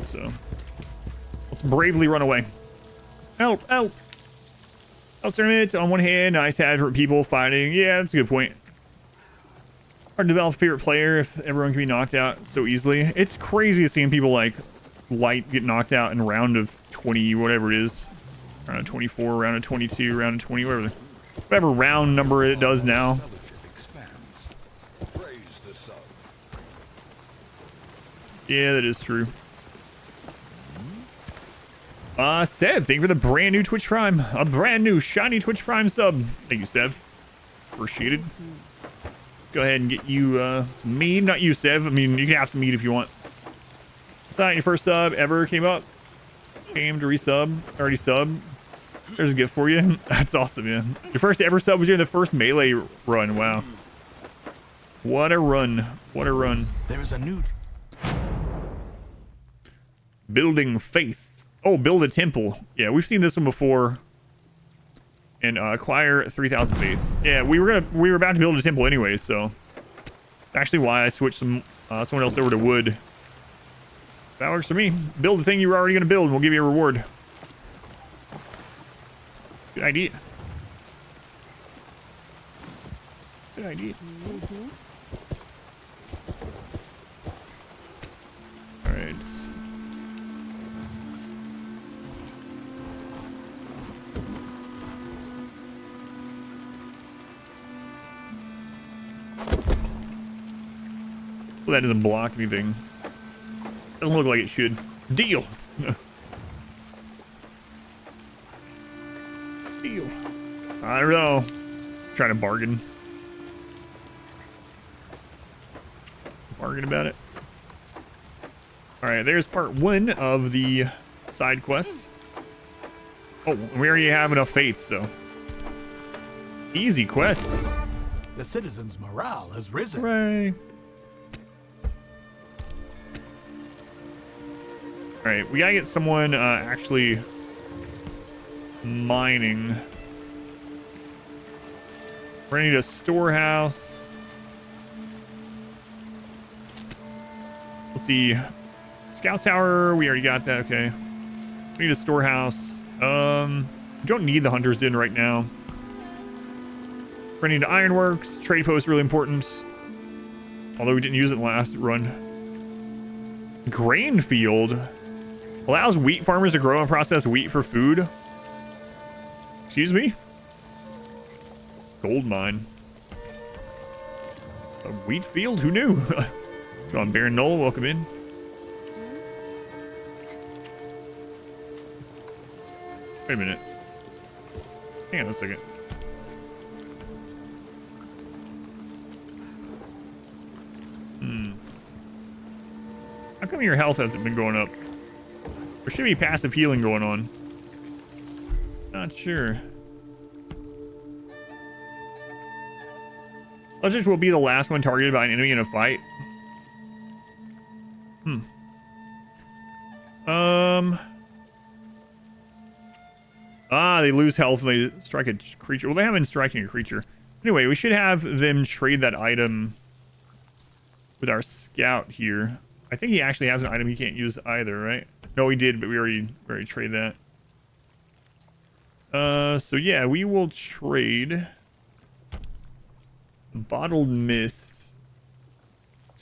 So let's bravely run away. Help, help. Alternate on one hand, nice to have people fighting. Yeah, that's a good point. Hard to develop a favorite player if everyone can be knocked out so easily. It's crazy seeing people like Light get knocked out in a round of 20, whatever it is. Round of 24, round of 22, round of 20, whatever round number it does now. Yeah, that is true. Sev, thank you for the brand new Twitch Prime. A brand new shiny Twitch Prime sub. Thank you, Sev. Appreciated. Go ahead and get you some meat. Not you, Sev. I mean, you can have some meat if you want. It's not your first sub ever came up. Came to resub. Already sub. There's a gift for you. That's awesome, yeah. Your first ever sub was during the first melee run. Wow. What a run. What a run. There's a new... Building faith. Oh, build a temple. Yeah, we've seen this one before. And acquire 3,000 faith. Yeah, we were about to build a temple anyway, so actually why I switched someone else over to wood. That works for me. Build the thing you were already gonna build and we'll give you a reward. Good idea. Good idea. All right. Well, that doesn't block anything. Doesn't look like it should. Deal. Deal. I don't know. Trying to bargain. Bargain about it. All right, there's part 1 of the side quest. Oh, we already have enough faith, so easy quest. The citizens' morale has risen. Hooray. All right, we gotta get someone actually mining. We're gonna need a storehouse. Let's see. Scout tower, we already got that, okay. We need a storehouse. We don't need the hunters den right now. We're gonna need ironworks. Trade post really important. Although we didn't use it last run. Grain field. Allows wheat farmers to grow and process wheat for food. Excuse me? Gold mine. A wheat field? Who knew? Come on, Baron Knoll, welcome in. Wait a minute. Hang on a second. How come your health hasn't been going up? There should be passive healing going on. Not sure. Subject will be the last one targeted by an enemy in a fight. They lose health when they strike a creature. Well, they haven't been striking a creature. Anyway, we should have them trade that item with our scout here. I think he actually has an item he can't use either, right? No, he did, but we already traded that. So yeah, we will trade Bottled Mist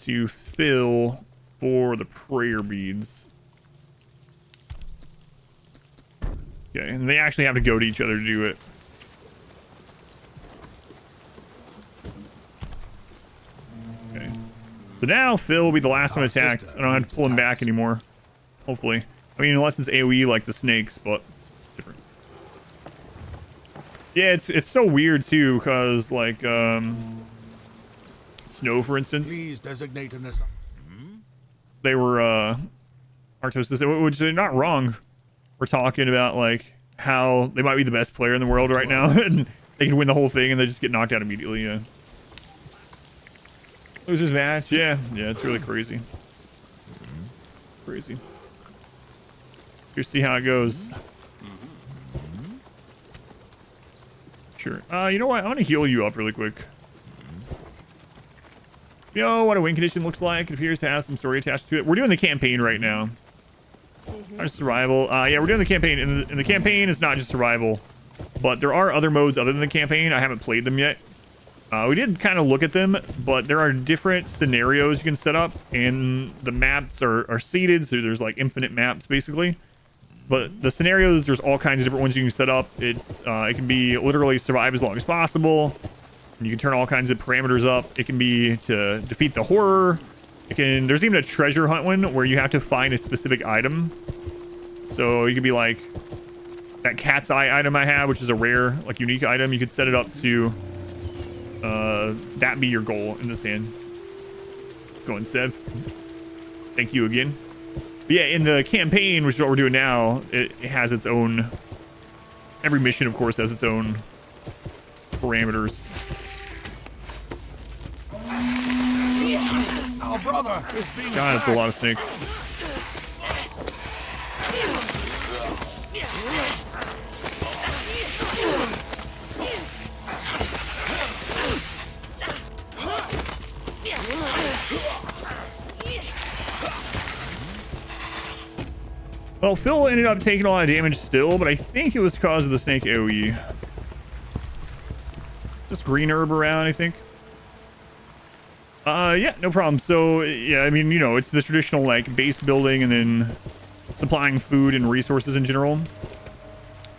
to fill for the prayer beads. Okay, and they actually have to go to each other to do it. Okay. So now Phil will be the last one attacked. I don't have to pull him back anymore. Hopefully. I mean, unless it's AoE like the snakes, but different. Yeah, it's so weird too, because like Snow, for instance. Please designate an They were Arctos, which they're not wrong. We're talking about like how they might be the best player in the world right now, and they can win the whole thing, and they just get knocked out immediately. Yeah. Losers match. Yeah, it's really crazy. Crazy. Here's see how it goes. Sure. You know what? I want to heal you up really quick. You know what a win condition looks like? It appears to have some story attached to it. We're doing the campaign right now. Our survival. Yeah, we're doing the campaign. And the campaign is not just survival, but there are other modes other than the campaign. I haven't played them yet. We did kind of look at them, but there are different scenarios you can set up, and the maps are seeded, so there's like infinite maps basically. But the scenarios, there's all kinds of different ones you can set up. It can be literally survive as long as possible. And you can turn all kinds of parameters up. It can be to defeat the horror. There's even a treasure hunt one where you have to find a specific item. So you could be like that cat's eye item I have, which is a rare, like unique item. You could set it up to that be your goal in this hand. Go on, Sev. Thank you again. But yeah, in the campaign, which is what we're doing now, it has its own. Every mission, of course, has its own parameters. Our brother is being God, it's a lot of snakes. Well, Phil ended up taking a lot of damage still, but I think it was because of the snake AoE. Just green herb around, I think. Yeah, no problem. So, yeah, I mean, you know, it's the traditional, like, base building and then supplying food and resources in general.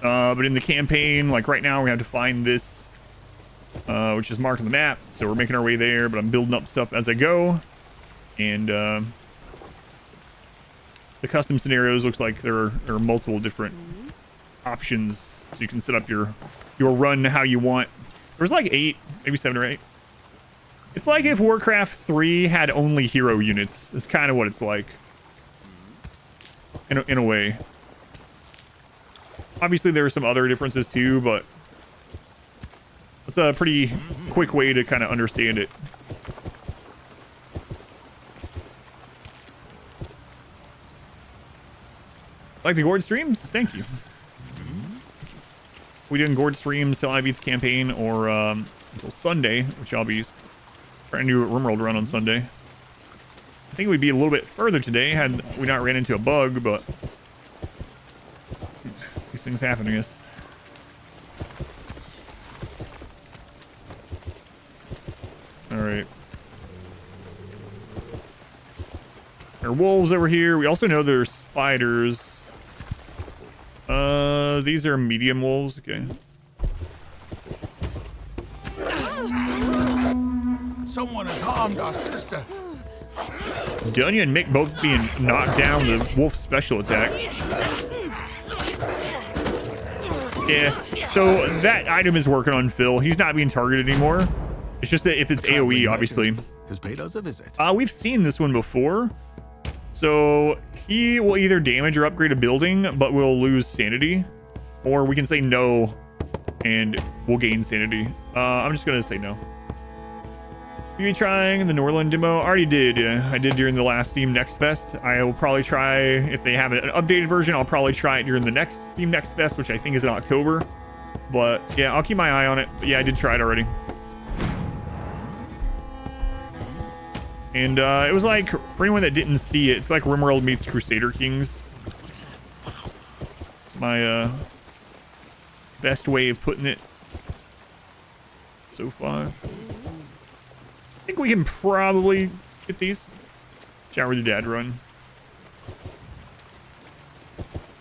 But in the campaign, like, right now, we have to find this, which is marked on the map. So we're making our way there, but I'm building up stuff as I go. And, the custom scenarios looks like there are multiple different options. So you can set up your run how you want. There's like 8, maybe 7 or 8. It's like if Warcraft 3 had only hero units. It's kind of what it's like. In a way. Obviously, there are some other differences too, but it's a pretty quick way to kind of understand it. Like the Gord streams? Thank you. We doing Gord streams till I beat the campaign, or until Sunday, which I'll be trying to do a RimWorld run on Sunday. I think we'd be a little bit further today had we not ran into a bug, but these things happen, I guess. All right. There are wolves over here. We also know there's spiders. These are medium wolves. Okay. Someone has harmed our sister. Dunya and Mick both being knocked down with the wolf special attack. Yeah, so that item is working on Phil. He's not being targeted anymore. It's just that if it's AoE, obviously. Has paid us a visit. We've seen this one before. So he will either damage or upgrade a building, but we'll lose sanity. Or we can say no, and we'll gain sanity. I'm just gonna say no. You be trying the Norland demo? I already did. Yeah, I did during the last Steam Next Fest. I will probably try, if they have an updated version, I'll probably try it during the next Steam Next Fest, which I think is in October. But yeah, I'll keep my eye on it. But yeah, I did try it already. And it was like, for anyone that didn't see it, it's like RimWorld meets Crusader Kings. It's my best way of putting it so far. I think we can probably get these. Shower the dad run.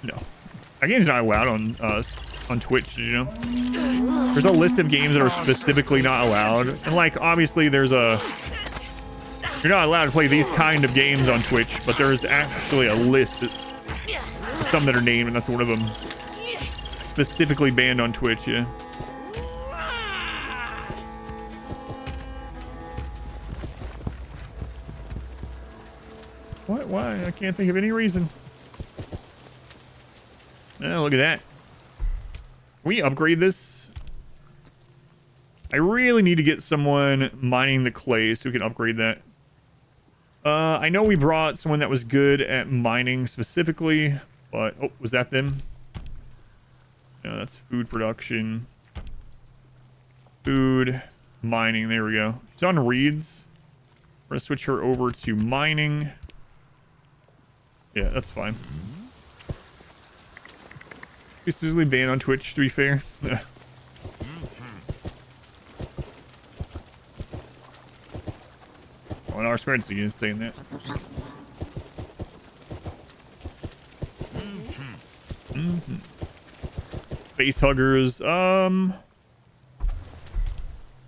No. That game's not allowed on Twitch, did you know? There's a list of games that are specifically not allowed. And like, obviously there's a... You're not allowed to play these kind of games on Twitch, but there's actually a list of some that are named, and that's one of them. Specifically banned on Twitch, yeah. What? Why? I can't think of any reason. Oh, look at that. Can we upgrade this? I really need to get someone mining the clay so we can upgrade that. I know we brought someone that was good at mining specifically, but... Oh, was that them? No, that's food production. Food, mining, there we go. She's on reeds. We're gonna switch her over to mining. Yeah, that's fine. She's usually banned on Twitch, to be fair. On our squared, so you're saying that. Face huggers. For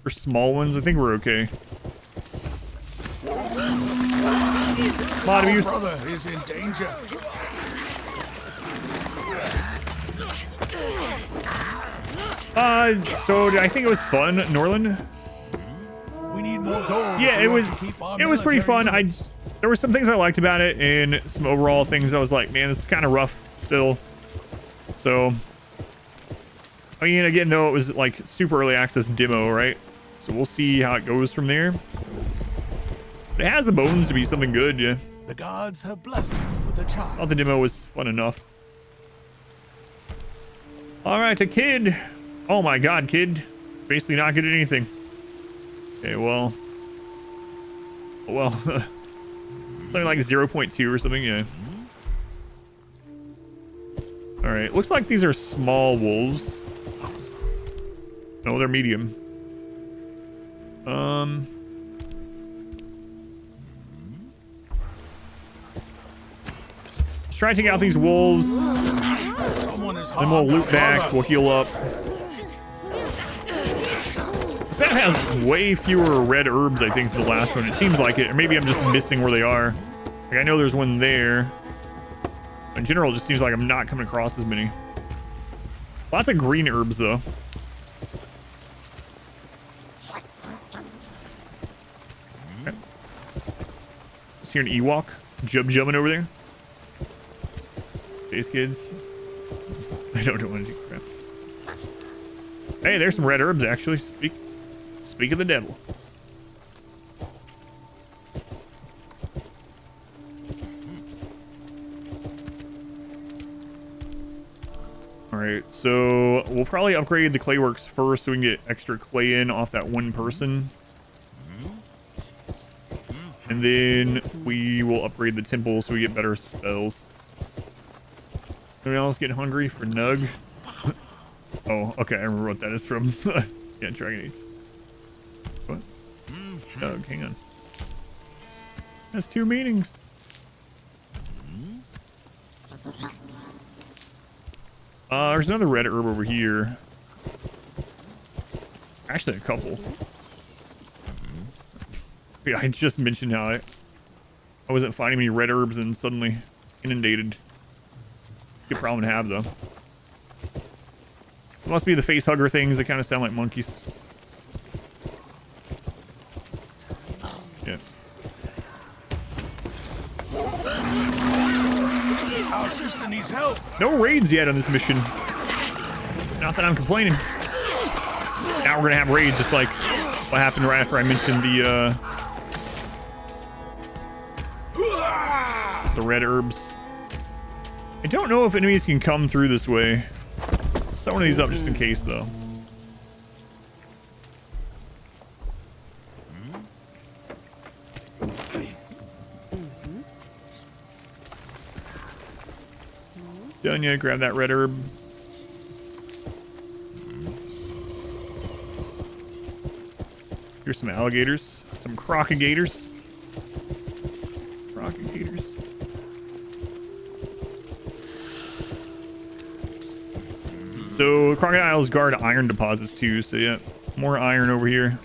small ones, I think we're okay. Mod abuse. Brother is in danger. So I think it was fun, Norland. We need more gold. Yeah, it was pretty fun. There were some things I liked about it and some overall things I was like, man, this is kind of rough still. So I mean, again, though, it was like super early access demo, right? So we'll see how it goes from there. But it has the bones to be something good, yeah. The gods have blessed us with a child. I thought the demo was fun enough. All right, a kid. Oh my god, kid. Basically not good at anything. Okay, well. Something like 0.2 or something, yeah. All right, looks like these are small wolves. No, they're medium. Let's try to take out these wolves. Then we'll loot back, we'll heal up. This map has way fewer red herbs, I think, than the last one. It seems like it, or maybe I'm just missing where they are. Like, I know there's one there. In general, it just seems like I'm not coming across as many. Lots of green herbs, though. Okay. Just hear an Ewok jumping over there. These kids. I don't know what to do. Crap. Hey, there's some red herbs, actually. Speak of the devil. Alright, so we'll probably upgrade the clayworks first so we can get extra clay in off that one person. And then we will upgrade the temple so we get better spells. Anyone else getting hungry for Nug? Oh, okay, I remember what that is from. Yeah, Dragon Age. What? Nug, hang on. That's two meanings. There's another red herb over here. Actually, a couple. Yeah, I just mentioned how I wasn't finding any red herbs and suddenly inundated. Good problem to have, though. It must be the face hugger things that kind of sound like monkeys. Yeah. Our sister needs help. No raids yet on this mission. Not that I'm complaining. Now we're gonna have raids, just like what happened right after I mentioned the red herbs. I don't know if enemies can come through this way. Set one of these up just in case, though. Done yet? Grab that red herb. Here's some alligators. Some crocodigators. Crocodigators. So crocodiles guard iron deposits too, so yeah, more iron over here.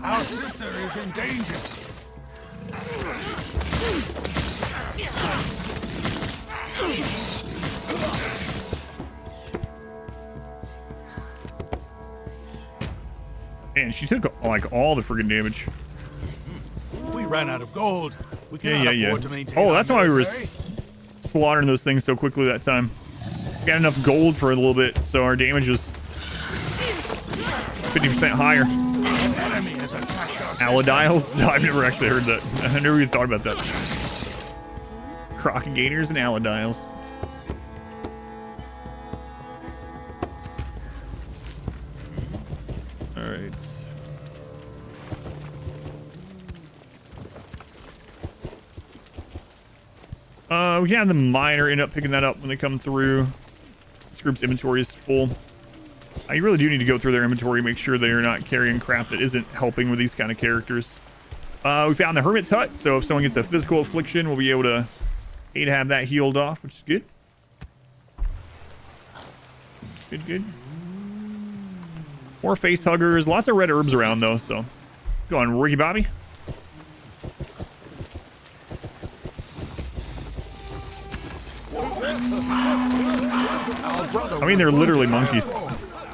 Our sister is in danger. Man, she took like all the friggin' damage. We ran out of gold. We cannot afford to maintain Oh, our that's why we were military. slaughtering those things so quickly that time. We got enough gold for a little bit, so our damage is 50% higher. An enemy has attacked our sister. Aladiles? I've never actually heard that. I never even thought about that. Crocodigators and aladiles. Alright. We can have the miner end up picking that up when they come through. This group's inventory is full. You really do need to go through their inventory, make sure they're not carrying crap that isn't helping with these kind of characters. We found the Hermit's Hut, so if someone gets a physical affliction, we'll be able to have that healed off, which is good. Good, good. More face huggers. Lots of red herbs around, though, so. Go on, Ricky Bobby. I mean, they're literally monkeys.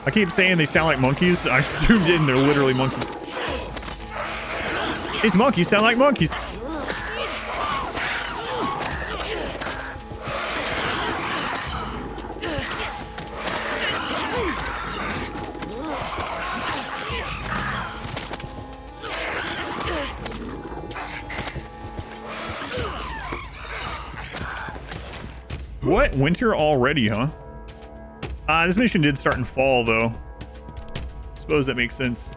I keep saying they sound like monkeys. I zoomed in, they're literally monkeys. These monkeys sound like monkeys. What? Winter already, huh? This mission did start in fall, though. Suppose that makes sense.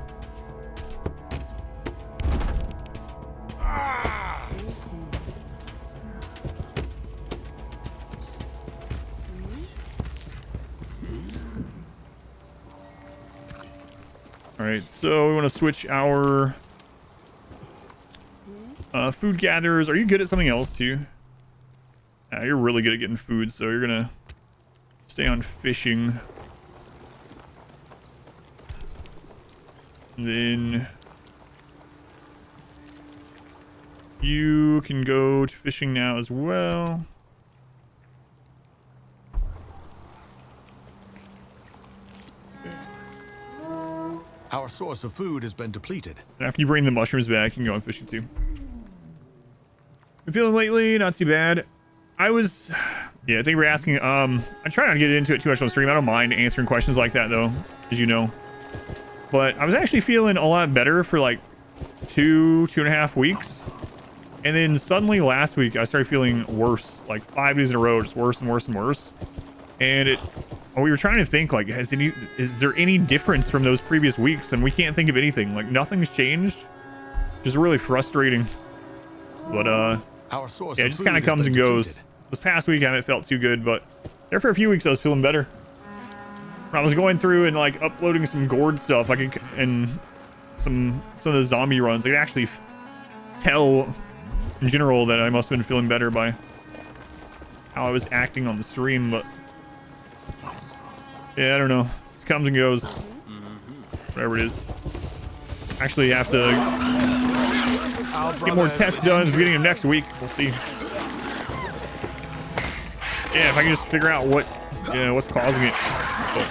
Alright, so we want to switch our food gatherers. Are you good at something else, too? You're really good at getting food, so you're gonna stay on fishing. And then you can go to fishing now as well. Our source of food has been depleted. And after you bring the mushrooms back, you can go on fishing too. Been feeling lately? Not too bad. Yeah, thank you for asking. I try not to get into it too much on stream. I don't mind answering questions like that, though, as you know. But I was actually feeling a lot better for like 2.5 weeks. And then suddenly last week, I started feeling worse. Like 5 days in a row, just worse and worse and worse. And we were trying to think, like, is there any difference from those previous weeks? And we can't think of anything. Like, nothing's changed. Just really frustrating. But, yeah, it just kind of comes and goes. This past week, I haven't felt too good, but there for a few weeks, I was feeling better. I was going through and, like, uploading some Gord stuff. And some of the zombie runs. I could actually tell, in general, that I must have been feeling better by how I was acting on the stream, but yeah, I don't know. It comes and goes. Whatever it is. Actually have to get more tests done at the beginning of next week. We'll see. Yeah, if I can just figure out what's causing it. Oh.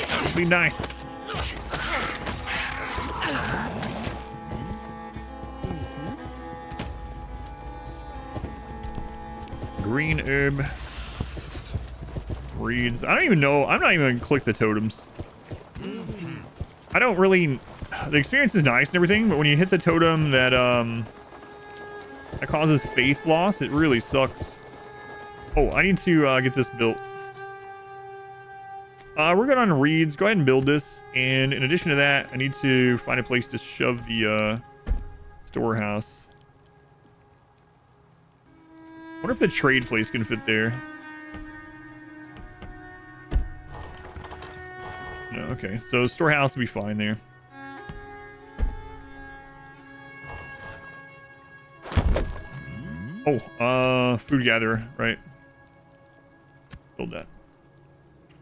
That would be nice. Green herb. Reeds. I don't even know. I'm not even gonna click the totems. I don't really. The experience is nice and everything, but when you hit the totem that causes faith loss, it really sucks. Oh, I need to get this built. We're good on reeds. Go ahead and build this. And in addition to that, I need to find a place to shove the storehouse. I wonder if the trade place can fit there. No, okay. So storehouse will be fine there. Oh, food gatherer, right? Build that.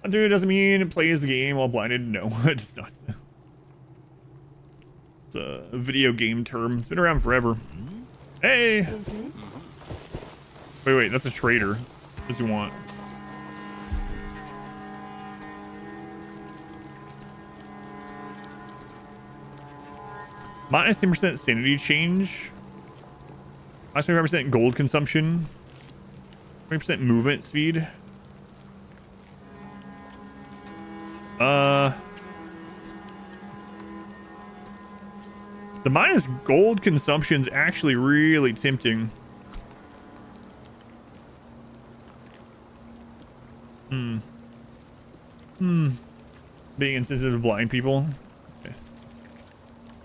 Hunter doesn't mean it plays the game while blinded. No, it's not. It's a video game term. It's been around forever. Hey! Wait, that's a trader. What does he want? Minus 10% sanity change. Minus 25% gold consumption. 20% movement speed. The minus gold consumption is actually really tempting. Being insensitive to blind people. Okay.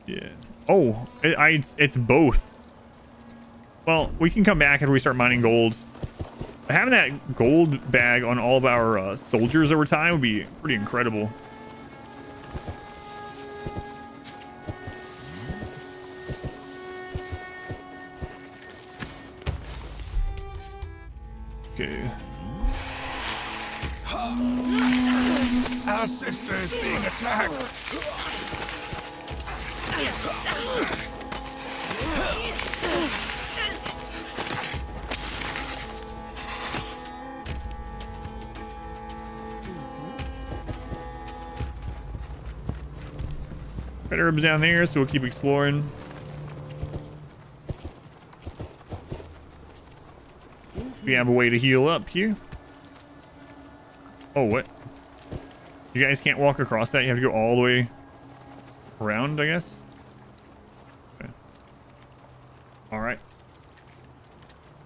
Yeah. Oh, it's both. Well, we can come back after we start mining gold. Having that gold bag on all of our soldiers over time would be pretty incredible. Okay. Our sister is being attacked. Red herbs down there, so we'll keep exploring. We have a way to heal up here. Oh, what? You guys can't walk across that? You have to go all the way around, I guess? Okay. Alright.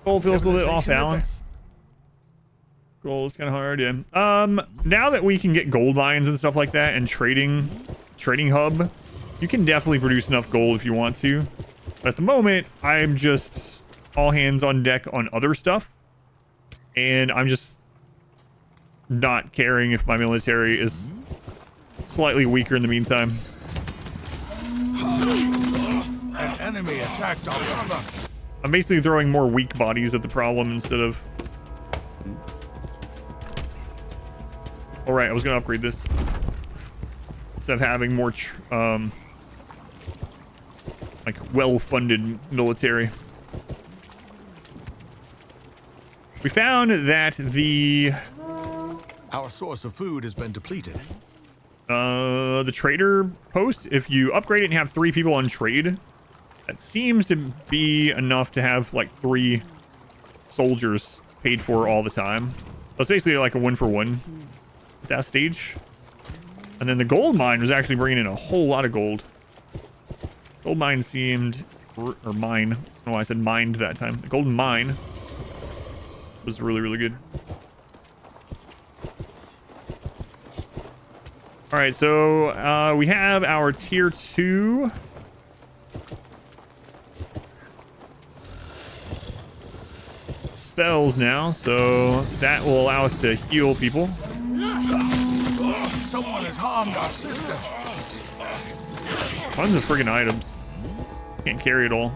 Gold feels a little bit off balance. Gold's kind of hard, yeah. Now that we can get gold mines and stuff like that and trading hub, you can definitely produce enough gold if you want to. But at the moment, I'm just all hands on deck on other stuff. And I'm just not caring if my military is slightly weaker in the meantime. An enemy attacked our brother. I'm basically throwing more weak bodies at the problem instead of... Alright, I was going to upgrade this. Instead of having more, like, well-funded military. We found that Our source of food has been depleted. the trader post, if you upgrade it and have 3 people on trade, that seems to be enough to have, like, 3 soldiers paid for all the time. So it's basically like a 1-for-1 at that stage. And then the gold mine was actually bringing in a whole lot of gold. Gold mine seemed... Or mine. I don't know why I said mined that time. The golden mine was really, really good. Alright, so we have our tier 2. Spells now, so that will allow us to heal people. Someone has harmed our sister. Tons of friggin' items. Can't carry it all.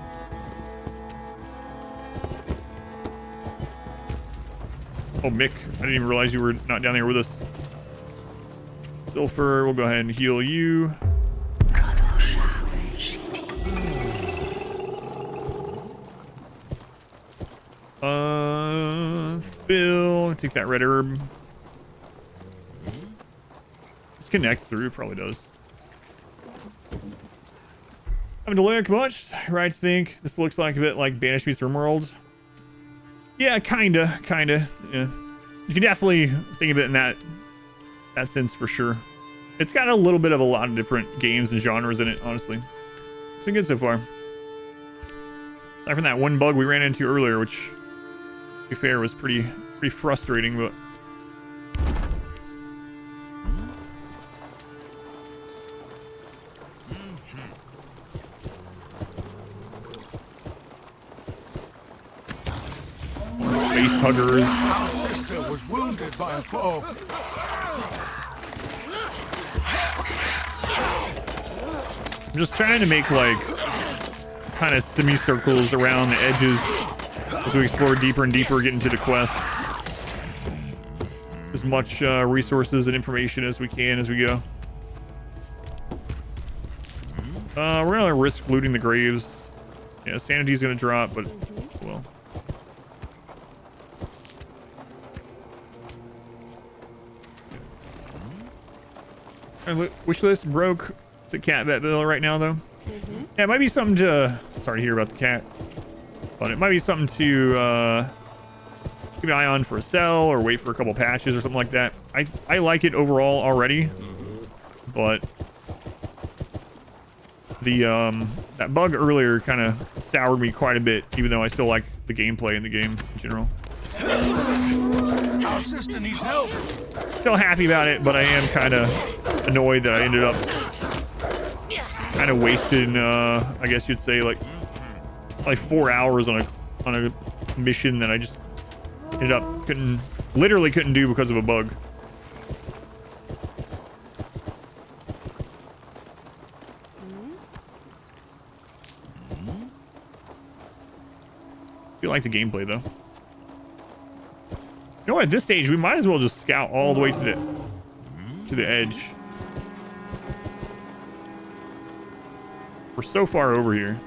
Oh, Mick, I didn't even realize you were not down there with us. Sulfur, we'll go ahead and heal you. Bill, take that red herb. Let's connect through, probably does. Having to look much, right? Think this looks like a bit like Banished Meets RimWorld. Yeah, kinda. Yeah, you can definitely think of it in that sense for sure. It's got a little bit of a lot of different games and genres in it, honestly. It's been good so far. Aside from that one bug we ran into earlier, which, to be fair, was pretty frustrating, but. Face huggers. Our sister was wounded by a foe. I'm just trying to make like kind of semicircles around the edges as we explore deeper and deeper, get into the quest. As much resources and information as we can as we go. We're gonna risk looting the graves. Yeah, sanity's gonna drop, but well. Wish list broke. It's a cat vet bill right now, though. Yeah, it might be something to. Sorry to hear about the cat, but it might be something to keep an eye on for a sell or wait for a couple patches or something like that. I like it overall already, but the that bug earlier kind of soured me quite a bit, even though I still like the gameplay in the game in general. Our sister needs help. Still happy about it, but I am kind of annoyed that I ended up kind of wasting, I guess you'd say, like 4 hours on a mission that I just ended up literally couldn't do because of a bug. I feel like the gameplay though. You know what, at this stage we might as well just scout all the way to the edge. We're so far over here.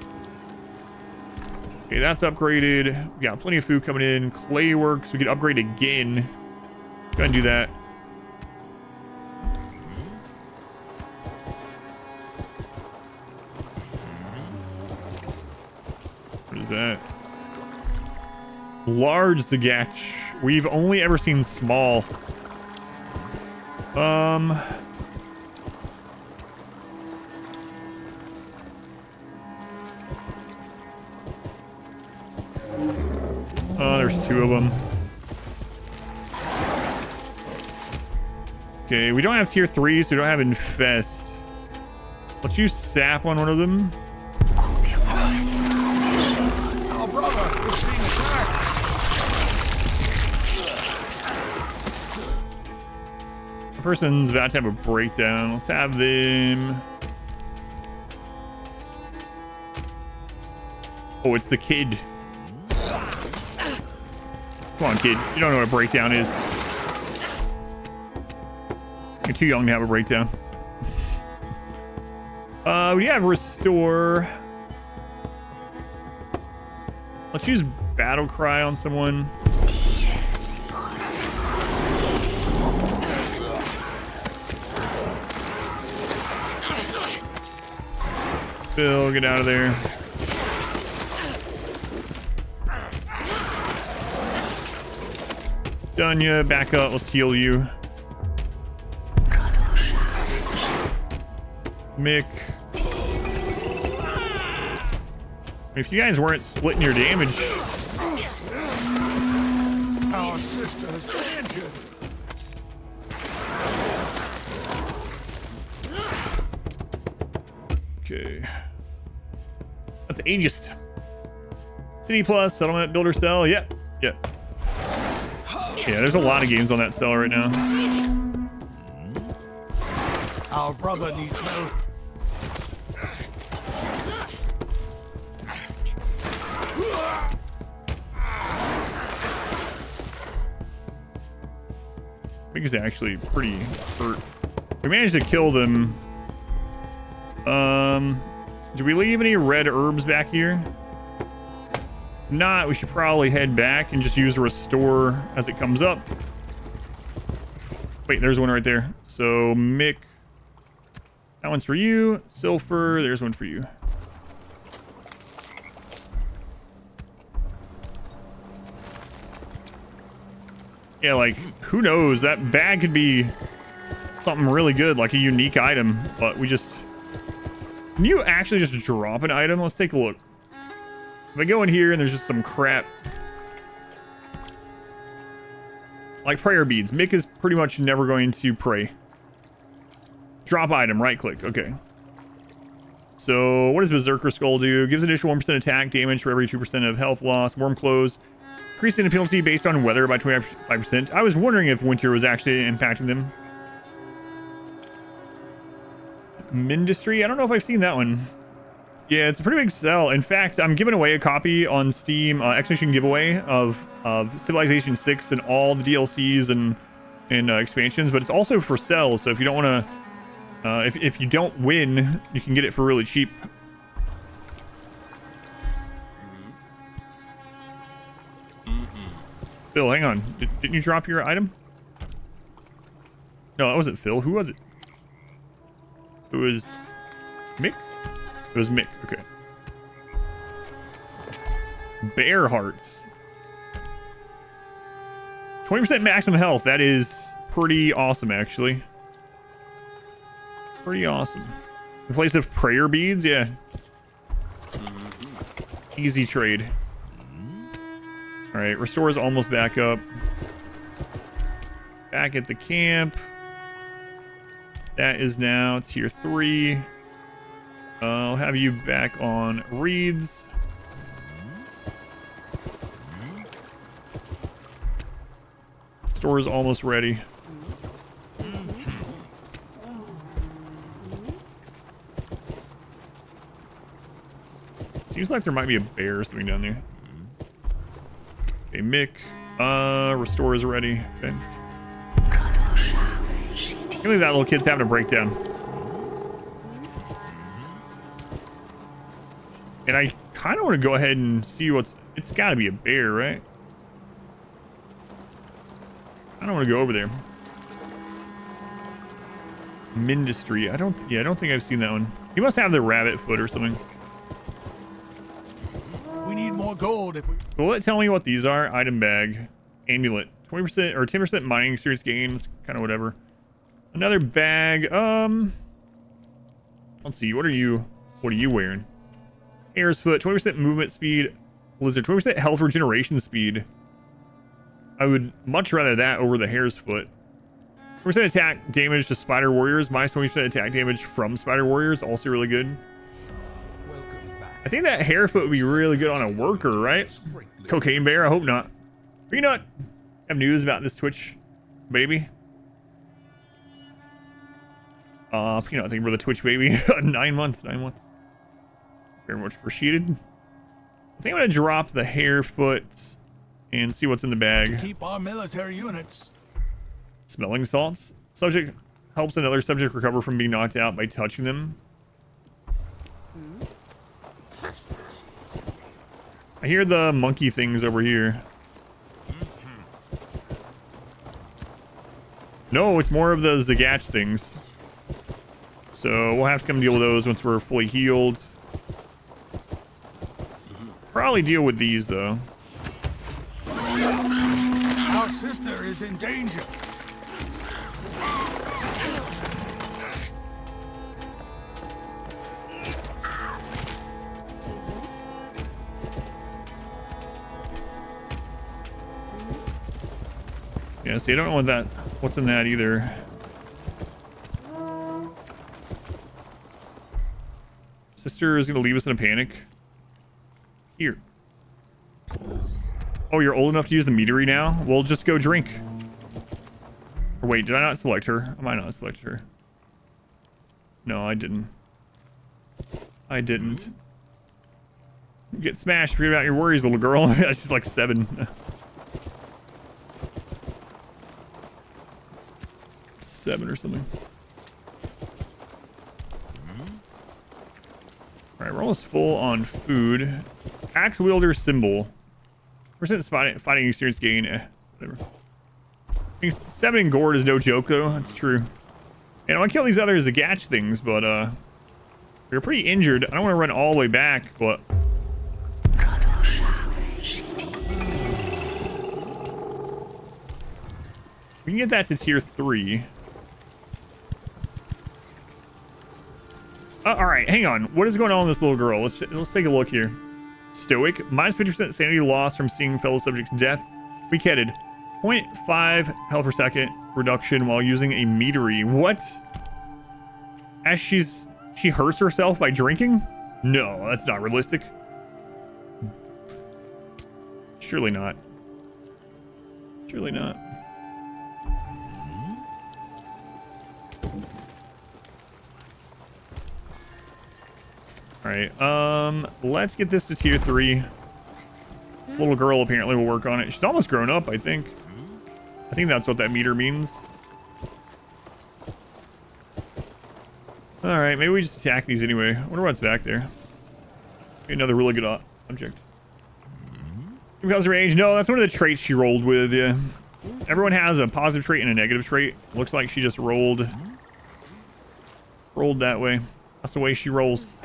Okay, that's upgraded. We got plenty of food coming in. Clay works. We could upgrade again. Go ahead and do that. What is that? Large Zagatch. We've only ever seen small. Oh, there's two of them. Okay, we don't have tier 3, so we don't have infest. Let's use sap on one of them. Oh, brother, it's being attacked. The person's about to have a breakdown. Let's have them. Oh, it's the kid. Come on, kid. You don't know what a breakdown is. You're too young to have a breakdown. We have restore. Let's use battle cry on someone. Bill, get out of there. Done ya. Back up. Let's heal you. Mick. If you guys weren't splitting your damage. Our sister has been injured. Okay. That's ageist. City Plus, settlement, builder cell. Yep. Yep. Yeah, there's a lot of games on that cell right now. Our brother needs help. I think he's actually pretty hurt. We managed to kill them. Do we leave any red herbs back here? not, we should probably head back and just use restore as it comes up. Wait, there's one right there. So Mick, that one's for you. Sulfur, there's one for you. Yeah, like, who knows? That bag could be something really good, like a unique item, but we just... Can you actually just drop an item? Let's take a look. If I go in here and there's just some crap. Like prayer beads. Mick is pretty much never going to pray. Drop item, right click. Okay. So, what does Berserker Skull do? Gives additional 1% attack damage for every 2% of health loss. Warm clothes. Increasing the penalty based on weather by 25%. I was wondering if winter was actually impacting them. Mindustry? I don't know if I've seen that one. Yeah, it's a pretty big sell. In fact, I'm giving away a copy on Steam, Exhibition giveaway of Civilization 6 and all the DLCs and expansions, but it's also for sale. So if you don't want to, if you don't win, you can get it for really cheap. Phil, hang on. Didn't you drop your item? No, that wasn't Phil. Who was it? It was Mick? It was Mick. Okay. Bear hearts. 20% maximum health. That is pretty awesome, actually. Pretty awesome. In place of prayer beads, yeah. Easy trade. Alright, restore is almost back up. Back at the camp. That is now tier 3. I'll have you back on reeds. Store is almost ready. Seems like there might be a bear or something down there. Okay, Mick. Restore is ready. Okay. Really, that little kid's having a breakdown. And I kind of want to go ahead and see what's... It's got to be a bear, right? I don't want to go over there. Mindustry. I don't think I've seen that one. He must have the rabbit foot or something. We need more gold if we... Will it tell me what these are? Item bag. Amulet. 20% or 10% mining experience gains. Kind of whatever. Another bag. Let's see. What are you wearing? Hare's foot. 20% movement speed. Lizard. 20% health regeneration speed. I would much rather that over the hare's foot. 20% attack damage to spider warriors. Minus 20% attack damage from spider warriors. Also really good. I think that hare foot would be really good on a worker, right? Cocaine bear. I hope not. Peanut. Have news about this Twitch baby? Peanut, I think we're the Twitch baby. 9 months. 9 months. Very much appreciated. I think I'm gonna drop the hare foot and see what's in the bag. Keep our military units. Smelling salts. Subject helps another subject recover from being knocked out by touching them. I hear the monkey things over here. No, it's more of the Zagatch things. So we'll have to come deal with those once we're fully healed. Probably deal with these though. Our sister is in danger. Yeah, see, I don't know what's in that either. Sister is gonna leave us in a panic. Here. Oh, you're old enough to use the meadery now? Well, just go drink. Or wait, did I not select her? I might not have selected her. No, I didn't. I didn't. Get smashed. Forget about your worries, little girl. That's just like 7. 7 or something. Alright, we're almost full on food. Axe wielder symbol. percent fighting experience gain. Whatever. 7 in Gord is no joke, though. That's true. And I want to kill these other Zagatch things, but they're pretty injured. I don't want to run all the way back, but we can get that to tier 3. All right, hang on. What is going on with this little girl? Let's take a look here. Stoic, minus 50% sanity loss from seeing fellow subjects' death. Weak-headed, 0.5 health per second reduction while using a meadery. What? As she hurts herself by drinking? No, that's not realistic. Surely not. Surely not. All right, let's get this to tier 3. Little girl apparently will work on it. She's almost grown up, I think. I think that's what that meter means. All right, maybe we just attack these anyway. I wonder what's back there. Maybe another really good object. Because range, no, that's one of the traits she rolled with. Yeah, everyone has a positive trait and a negative trait. Looks like she just rolled that way. That's the way she rolls.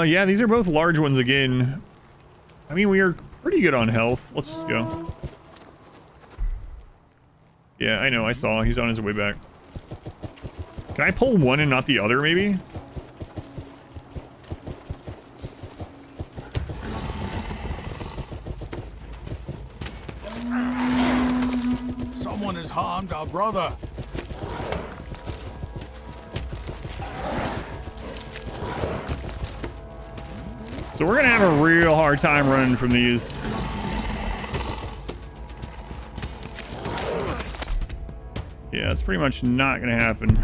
Yeah, these are both large ones again. I mean, we are pretty good on health. Let's just go. Yeah, I know, I saw. He's on his way back. Can I pull one and not the other, maybe? Someone has harmed our brother. So we're gonna have a real hard time running from these. Yeah, it's pretty much not gonna happen.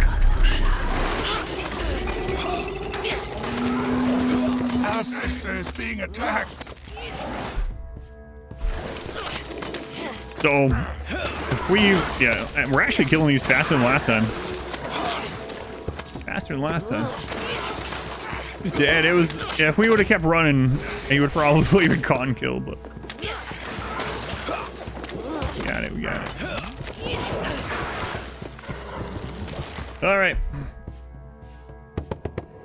Our sister is being attacked. So, if we, yeah, and we're actually killing these faster than last time. Faster than last time. He's dead. It was, yeah, if we would have kept running, he would probably been caught and killed, but. We got it, we got it. All right.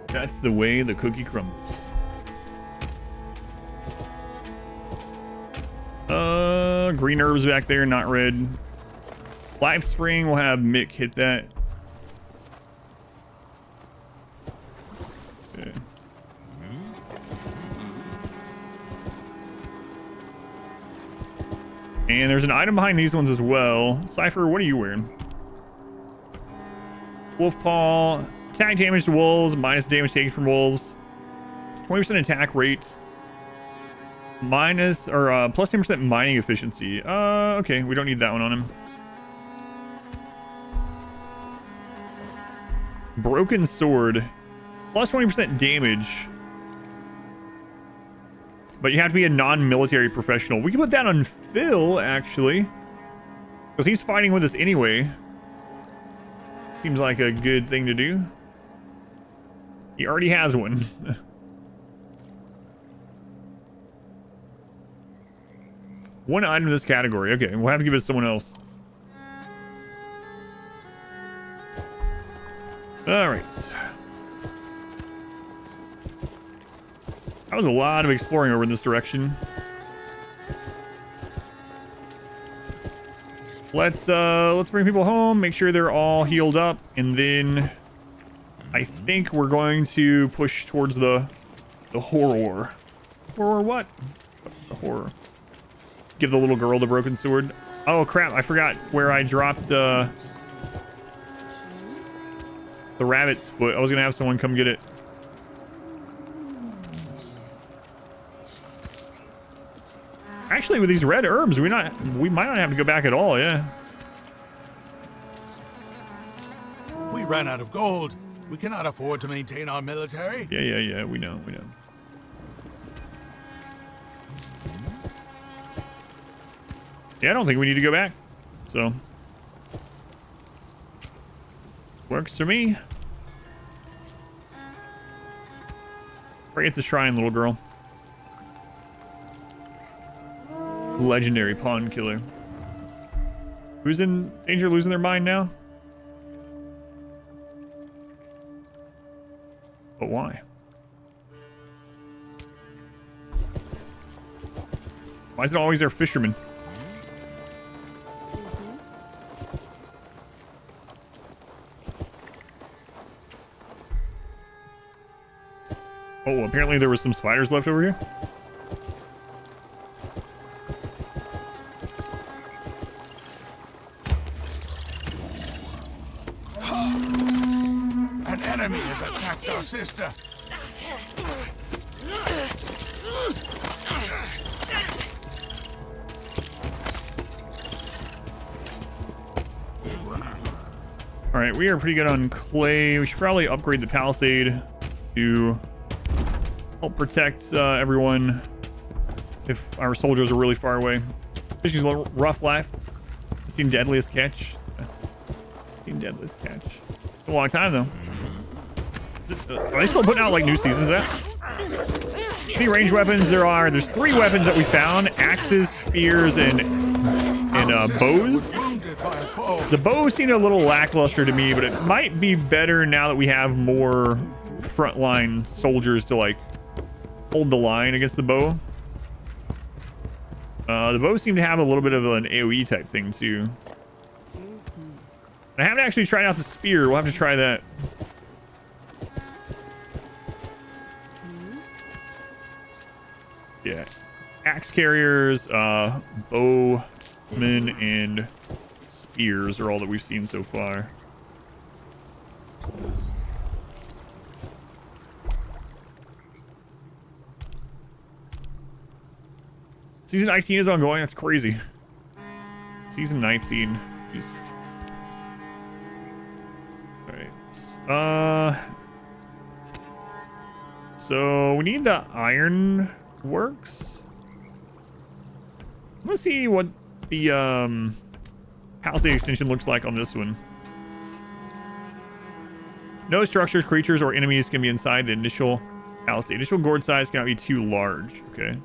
That's the way the cookie crumbles. Green herbs back there, not red. Life Spring, we'll have Mick hit that. Okay. And there's an item behind these ones as well. Cypher, what are you wearing? Wolf Paw, attack damage to wolves, minus damage taken from wolves. 20% attack rate. Minus, or plus 10% mining efficiency. Okay, we don't need that one on him. Broken Sword. Plus 20% damage. But you have to be a non-military professional. We can put that on Phil, actually. Because he's fighting with us anyway. Seems like a good thing to do. He already has one. One item in this category. Okay, we'll have to give it to someone else. Alright. That was a lot of exploring over in this direction. Let's bring people home, make sure they're all healed up, and then I think we're going to push towards the horror. Horror what? The horror. Give the little girl the broken sword. Oh crap, I forgot where I dropped the rabbit's foot. I was gonna have someone come get it. Actually, with these red herbs, we might not have to go back at all, yeah. We ran out of gold. We cannot afford to maintain our military. Yeah, we know. Yeah, I don't think we need to go back. So. Works for me. Pray at the shrine, little girl. Legendary pawn killer. Who's in danger of losing their mind now? But why? Why is it always their fishermen? Oh, apparently there was some spiders left over here. An enemy has attacked our sister. All right, we are pretty good on clay. We should probably upgrade the palisade to help protect everyone if our soldiers are really far away. Fishing's a little rough life. Seen deadliest catch. Seen deadliest catch. It's a long time though. Are they still putting out like new seasons of that? Any ranged weapons there are? There's 3 weapons that we found: axes, spears, and bows. The bow seemed a little lackluster to me, but it might be better now that we have more frontline soldiers to like hold the line against the bow. The bow seemed to have a little bit of an AoE type thing too. I haven't actually tried out the spear. We'll have to try that. Yeah, axe carriers, bowmen, and spears are all that we've seen so far. Season 19 is ongoing. That's crazy. Season 19. Jeez. All right. So we need the iron works. Let's see what the palisade extension looks like on this one. No structures, creatures, or enemies can be inside the initial palisade. Initial gourd size cannot be too large. Okay.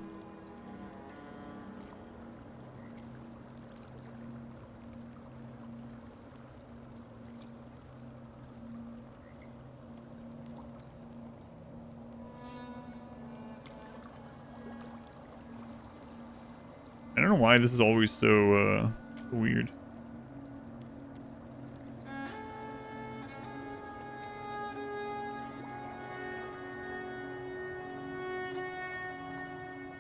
I don't know why this is always so weird.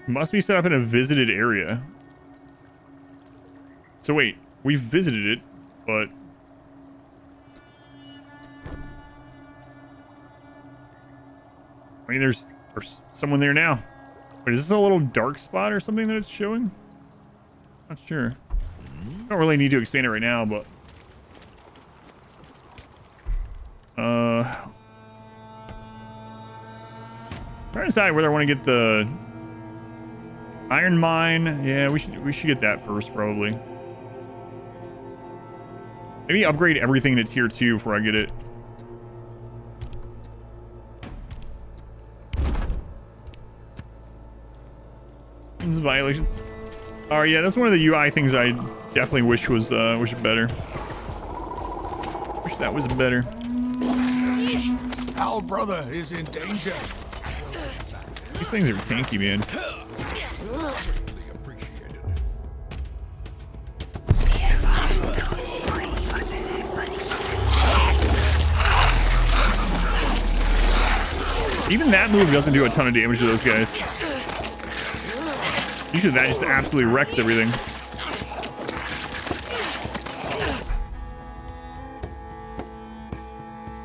Must be set up in a visited area. So wait, we've visited it, but I mean, there's someone there now. Wait, is this a little dark spot or something that it's showing? Not sure. Don't really need to expand it right now, but trying to decide whether I want to get the iron mine. Yeah, we should get that first, probably. Maybe upgrade everything to tier 2 before I get it. Violations. Oh yeah, that's one of the UI things I definitely wish was better. Wish that was better. Our brother is in danger. These things are tanky, man. Even that move doesn't do a ton of damage to those guys. Usually that just absolutely wrecks everything.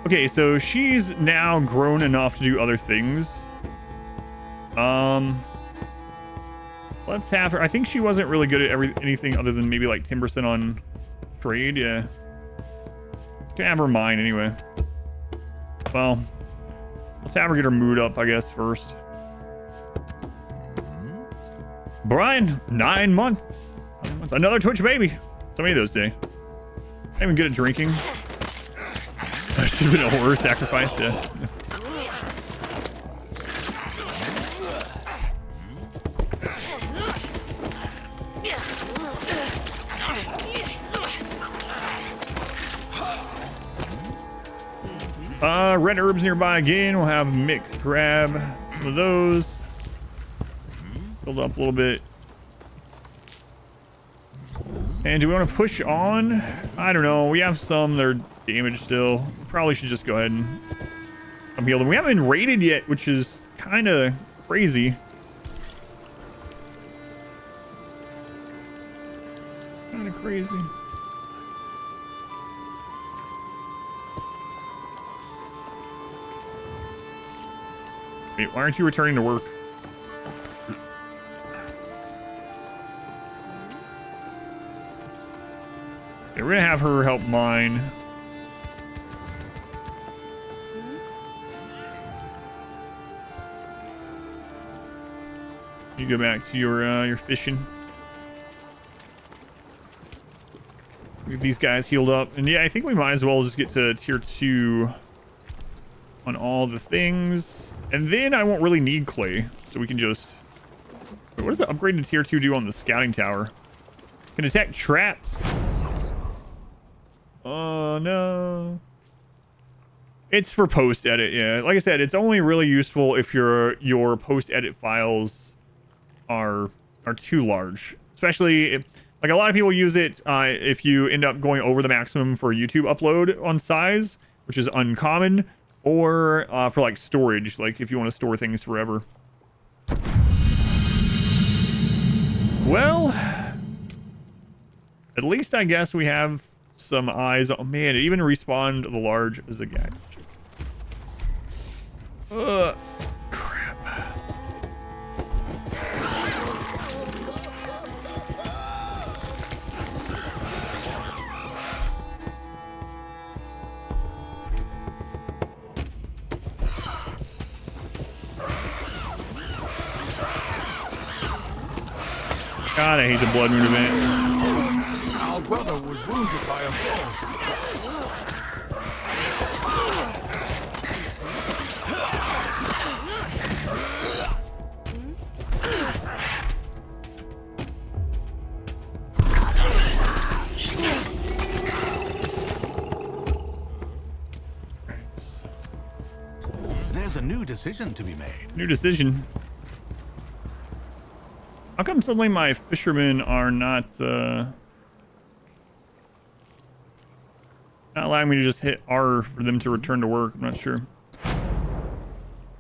Okay, so she's now grown enough to do other things. Let's have her. I think she wasn't really good at anything other than maybe like 10% on trade. Yeah. Can have her mine anyway. Well, let's have her get her mood up, I guess, first. Brian, 9 months. 9 months. Another Twitch baby. So many of those days. Not even good at drinking. That should have been a horror sacrifice. Yeah. Red herbs nearby again. We'll have Mick grab some of those. Build up a little bit. And do we want to push on? I don't know. We have some that are damaged still. Probably should just go ahead and heal them. We haven't been raided yet, which is kind of crazy. Kind of crazy. Wait, why aren't you returning to work? Okay, we're gonna have her help mine. You go back to your fishing. Get these guys healed up, and yeah, I think we might as well just get to tier 2 on all the things, and then I won't really need clay, so we can just. Wait, what does the upgrade to tier 2 do on the scouting tower? Can attack traps. Oh no. It's for post edit, yeah. Like I said, it's only really useful if your post edit files are too large, especially if, like, a lot of people use it if you end up going over the maximum for YouTube upload on size, which is uncommon, or for like storage, like if you want to store things forever. Well, at least I guess we have some eyes. Oh man, it even respawned the large as a guy. Crap. God, I hate the blood moon event. Our brother was wounded by a bull. There's a new decision to be made. New decision. How come suddenly my fishermen are not allowing me to just hit R for them to return to work? I'm not sure.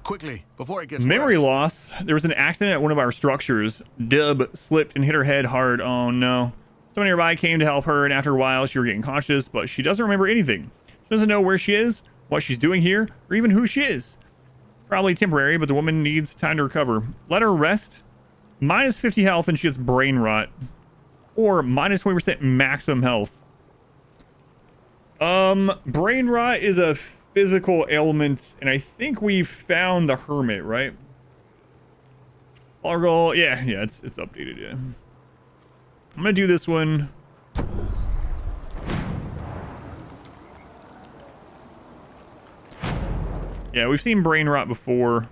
Quickly, before it gets Memory worse. loss. There was an accident at one of our structures. Dub slipped and hit her head hard. Oh no. Someone nearby came to help her, and after a while she was getting conscious, but she doesn't remember anything. She doesn't know where she is, what she's doing here, or even who she is. Probably temporary, but the woman needs time to recover. Let her rest. Minus 50 health and she gets brain rot. Or minus 20% maximum health. Brain rot is a physical ailment, and I think we found the hermit, right? Argol, yeah, it's updated, yeah. I'm gonna do this one. Yeah, we've seen brain rot before.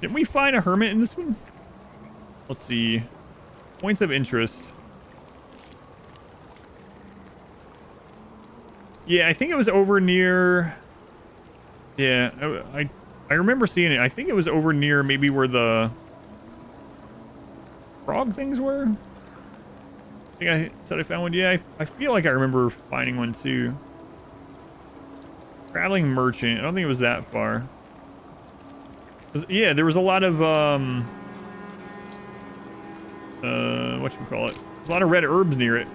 Didn't we find a hermit in this one? Let's see. Points of interest. Yeah, I think it was over near. Yeah, I remember seeing it. I think it was over near maybe where the frog things were. I think I said I found one. Yeah, I feel like I remember finding one too. Traveling merchant. I don't think it was that far. Yeah, there was a lot of whatchamacallit. There's a lot of red herbs near it.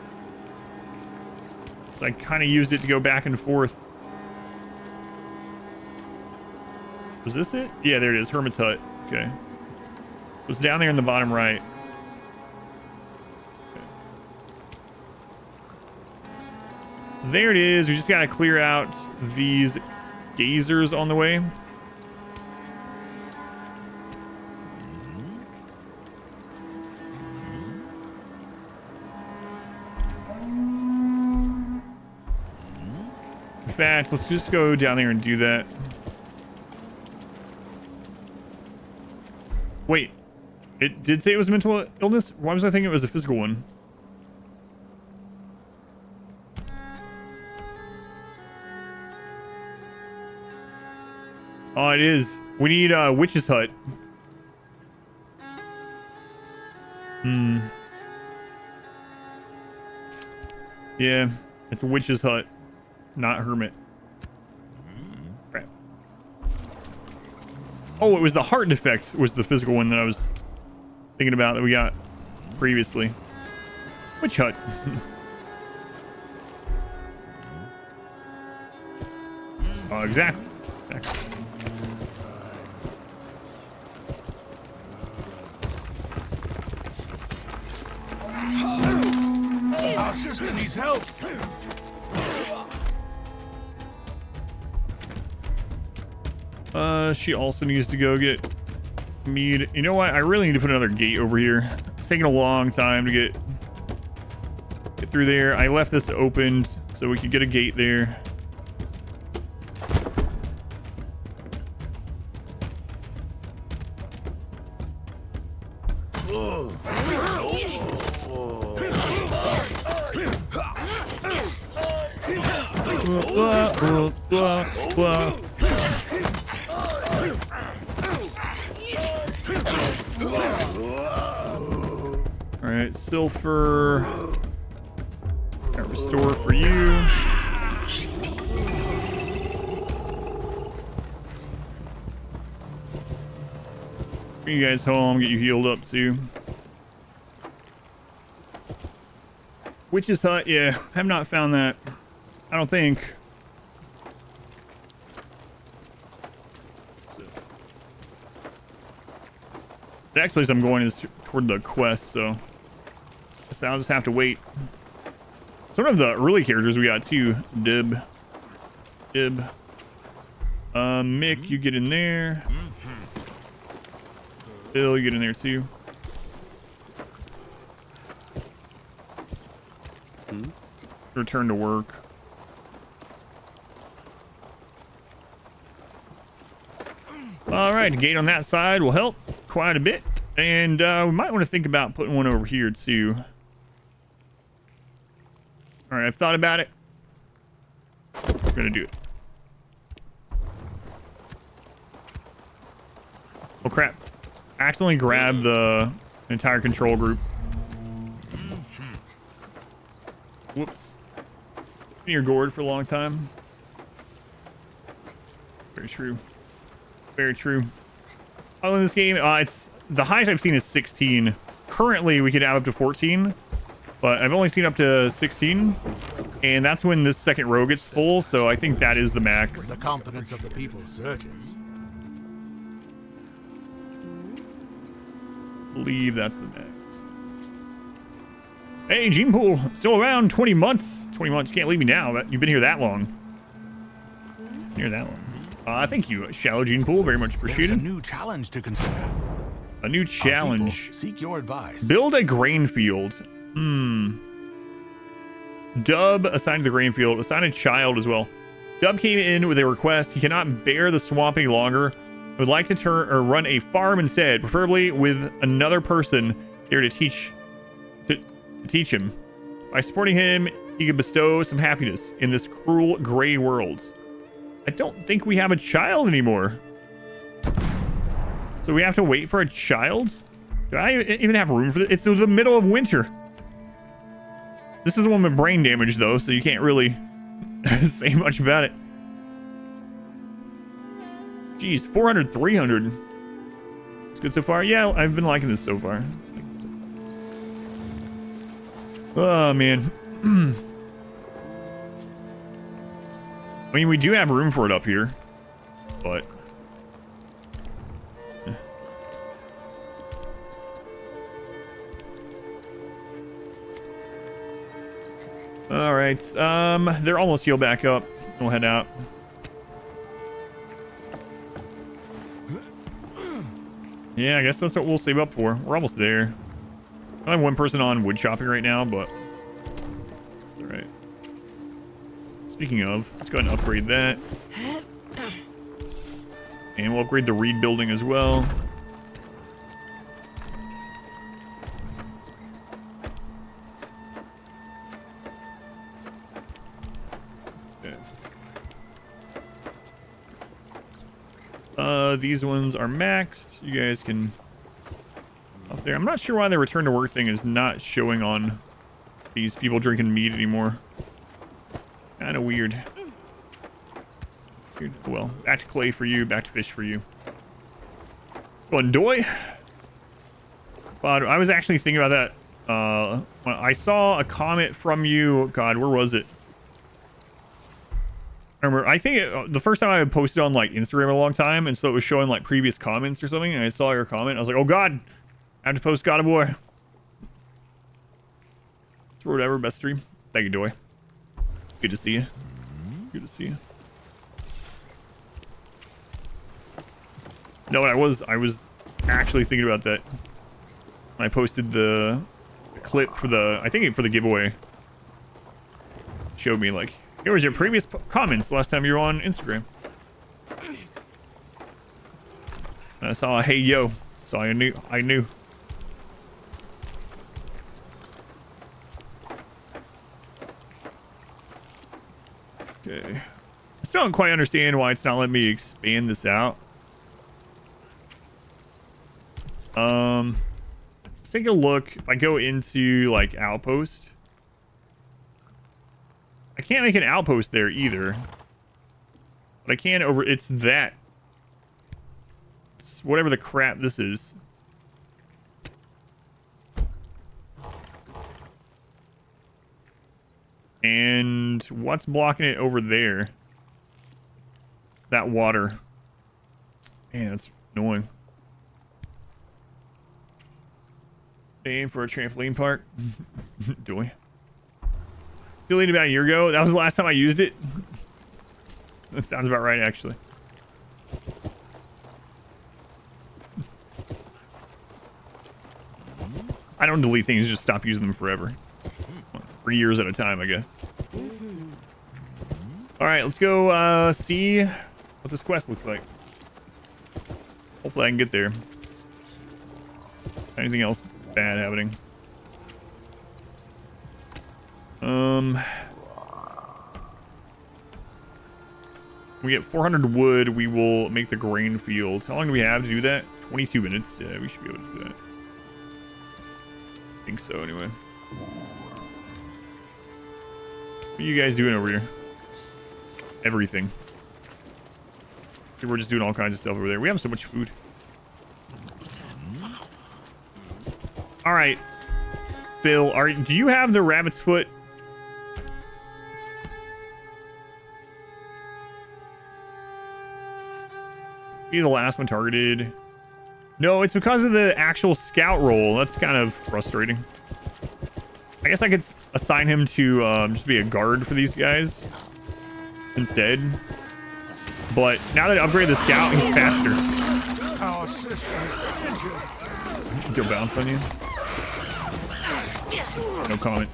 So I kind of used it to go back and forth. Was this it? Yeah, there it is. Hermit's Hut. Okay. It was down there in the bottom right. Okay. There it is. We just gotta clear out these gazers on the way. In fact, let's just go down there and do that. Wait, it did say it was a mental illness? Why was I thinking it was a physical one? Oh, it is. We need a witch's hut. Yeah, it's a witch's hut, not hermit. Crap. Oh, it was the heart defect was the physical one that I was thinking about that we got previously. Witch hut. Oh, exactly. Our sister needs help. She also needs to go get mead. You know what? I really need to put another gate over here. It's taking a long time to get through there. I left this opened so we could get a gate there. Alright, sulfur. Got restore for you. Bring you guys home, get you healed up too. Witch's hut, yeah, have not found that. I don't think. So, the next place I'm going is toward the quest, so guess I'll just have to wait. It's one of the early characters we got too. Dib. Mick, you get in there. Bill, you get in there too. Return to work. All right, gate on that side will help quite a bit, and we might want to think about putting one over here too. All right, I've thought about it. We're gonna do it. Oh crap! Accidentally grabbed the entire control group. Whoops. Been near Gord for a long time. Very true. Very true. Oh, in this game, it's the highest I've seen is 16. Currently, we could have up to 14, but I've only seen up to 16, and that's when this second row gets full. So I think that is the max. The confidence of the people surges. I believe that's the max. Hey, Gene Pool, still around 20 months. 20 months, you can't leave me now. You've been here that long. Here that long. Thank you, Shallow Gene Pool. Very much appreciated. There's a new challenge to consider. A new challenge. Seek your advice. Build a grain field. Dub assigned to the grain field. Assigned a child as well. Dub came in with a request. He cannot bear the swamp any longer. Would like to run a farm instead, preferably with another person there to teach him. By supporting him, he can bestow some happiness in this cruel gray world. I don't think we have a child anymore. So we have to wait for a child? Do I even have room for this? It's the middle of winter. This is the one with brain damage, though, so you can't really say much about it. Jeez, 400, 300. It's good so far. Yeah, I've been liking this so far. Oh, man. I mean, we do have room for it up here, but... All right, they're almost healed back up. We'll head out. Yeah, I guess that's what we'll save up for. We're almost there. I have one person on wood chopping right now, but all right. Speaking of, let's go ahead and upgrade that. And we'll upgrade the reed building as well. These ones are maxed. You guys can up there. I'm not sure why the return to work thing is not showing on these people drinking meat anymore. Kind of weird. Well, back to clay for you, back to fish for you. Bundoy. But I was actually thinking about that. When I saw a comment from you. God, where was it? I remember, I think the first time I posted on like Instagram a long time, and so it was showing like previous comments or something, and I saw your comment. I was like, oh God, I have to post God of War. It's whatever, best stream. Thank you, Doy. Good to see you. Good to see you. No, I was actually thinking about that when I posted the clip for the, I think for the giveaway. Showed me like, here was your previous comments last time you were on Instagram. And I saw a hey yo, so I knew. Okay. I still don't quite understand why it's not letting me expand this out. Let's take a look. If I go into like outpost, I can't make an outpost there either. But I can over, it's that. It's whatever the crap this is. And what's blocking it over there? That water. Man, that's annoying. Aim for a trampoline park. Do we? Deleted about a year ago. That was the last time I used it. That sounds about right, actually. I don't delete things, just stop using them forever. 3 years at a time, I guess. Alright, let's go see what this quest looks like. Hopefully I can get there. Anything else bad happening? We get 400 wood, we will make the grain field. How long do we have to do that? 22 minutes. Yeah, we should be able to do that. I think so, anyway. What are you guys doing over here? Everything. We're just doing all kinds of stuff over there. We have so much food. All right, Phil, do you have the rabbit's foot? Be the last one targeted. No, it's because of the actual scout role. That's kind of frustrating. I guess I could assign him to just be a guard for these guys instead. But now that I upgraded the scout, he's faster. Our sister is injured. He'll bounce on you. No comment.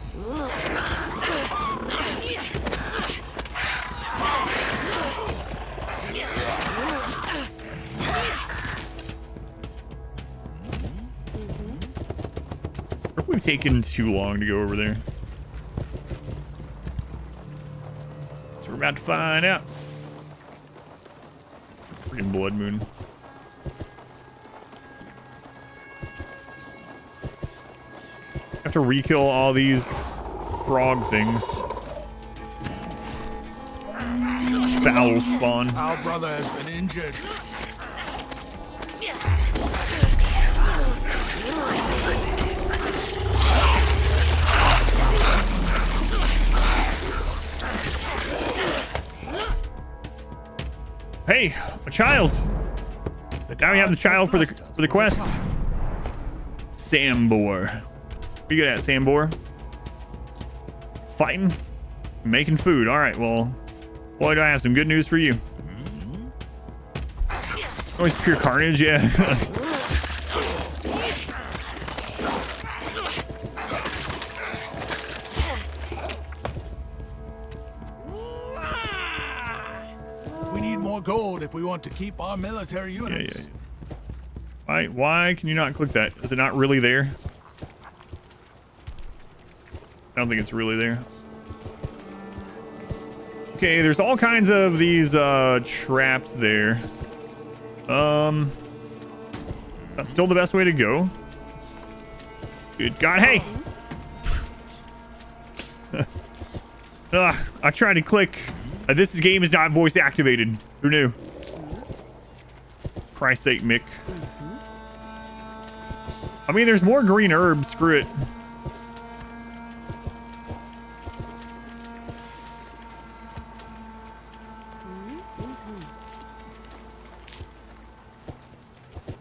What if we've taken too long to go over there? So we're about to find out. Freaking blood moon. Have to re-kill all these frog things. Foulspawn. Our brother has been injured. Hey, a child. Now we have the child for the quest. Sambor. What you good at, Sambor? Fighting? Making food. All right, well, boy, do I have some good news for you. Always pure carnage, yeah. We need more gold if we want to keep our military units. Yeah. Why can you not click that? Is it not really there? I don't think it's really there. Okay, there's all kinds of these traps there. That's still the best way to go. Good God, hey! I tried to click. This game is not voice activated. Who knew? Christ's sake, Mick. I mean, there's more green herbs. Screw it.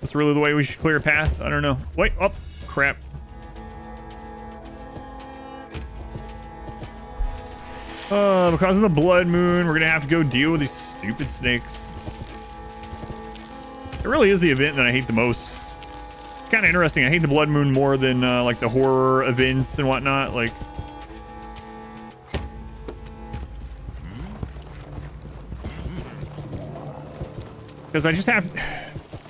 That's really the way we should clear a path? I don't know. Wait, oh, crap. Because of the blood moon, we're gonna have to go deal with these stupid snakes. It really is the event that I hate the most. It's kind of interesting. I hate the blood moon more than like the horror events and whatnot. Like, because I just have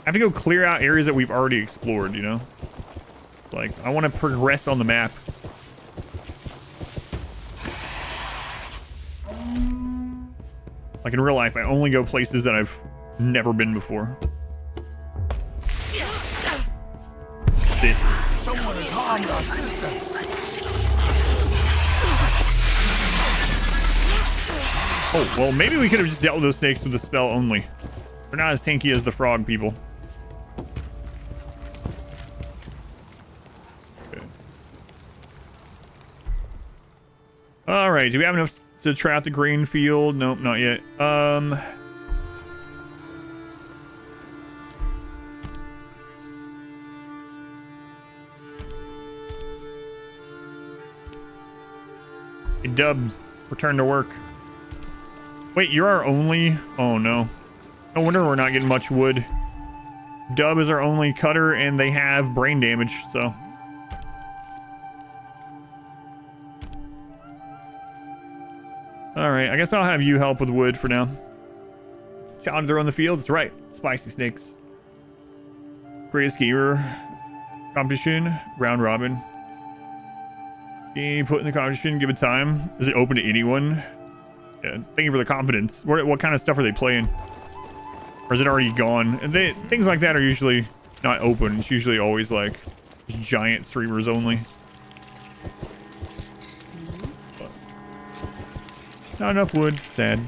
to go clear out areas that we've already explored. You know, like I want to progress on the map. Like in real life, I only go places that I've never been before. Shit. Someone has harmed our sister. Oh, well, maybe we could have just dealt with those snakes with the spell only. They're not as tanky as the frog people. Okay. All right, do we have enough to try out the grain field? Nope, not yet. Hey, Dub, return to work. Wait, you're our only... Oh, no. No wonder we're not getting much wood. Dub is our only cutter, and they have brain damage, so... Alright, I guess I'll have you help with wood for now. Challenge throw in the field. That's right. Spicy snakes. Greatest gamer competition. Round robin. Game put in the competition. Give it time. Is it open to anyone? Yeah, thank you for the confidence. What kind of stuff are they playing? Or is it already gone? And things like that are usually not open. It's usually always like just giant streamers only. Not enough wood. Sad.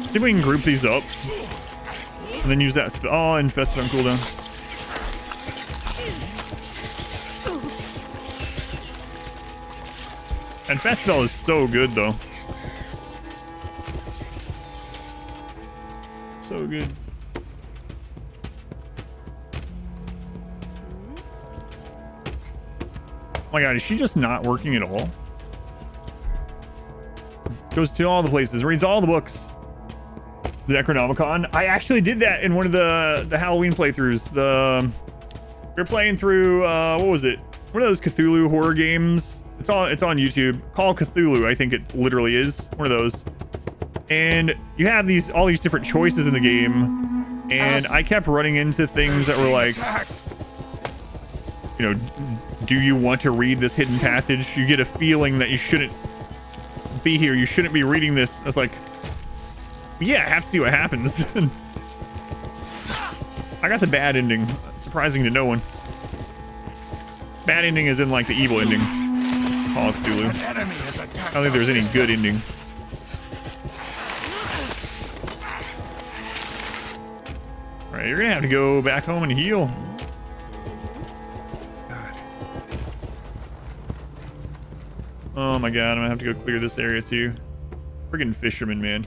See if we can group these up. And then use that spell. Oh, infested on cooldown. Infest spell is so good, though. So good. Oh my god, is she just not working at all? Goes to all the places, reads all the books. The Necronomicon. I actually did that in one of the Halloween playthroughs. We're playing through what was it? One of those Cthulhu horror games. It's on YouTube. Call Cthulhu, I think it literally is. One of those. And you have all these different choices in the game. And I kept running into things that were like, you know, do you want to read this hidden passage? You get a feeling that you shouldn't be here. You shouldn't be reading this. I was like, yeah, I have to see what happens. I got the bad ending. Surprising to no one. Bad ending is in like the evil ending. Call of Cthulhu. I don't think there's any good ending. Alright, you're gonna have to go back home and heal. God. Oh my god, I'm gonna have to go clear this area too. Friggin' fisherman, man.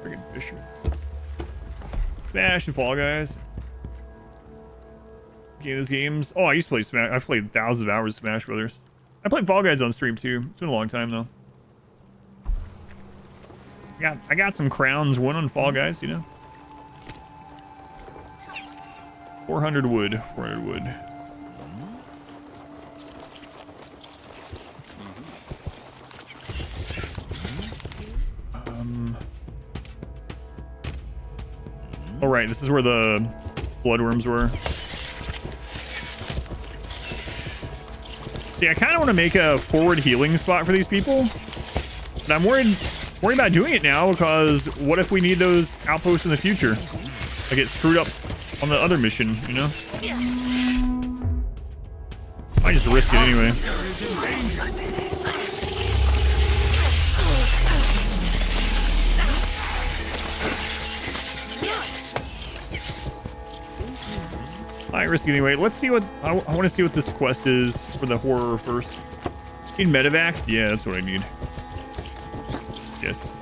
Friggin' fisherman. Smash and Fall Guys. Okay, those games. Oh, I used to play Smash. I've played thousands of hours of Smash Brothers. I played Fall Guys on stream too. It's been a long time though. I got some crowns won on Fall Guys, you know. 400 wood. 400 wood. Oh, right. This is where the bloodworms were. See, I kind of want to make a forward healing spot for these people. But I'm worried about doing it now because what if we need those outposts in the future? I get screwed up on the other mission, you know? I just risk it anyway. I risk it anyway. Let's see what I want to see what this quest is for the horror first. Need medevacs? Yeah, that's what I need. Yes.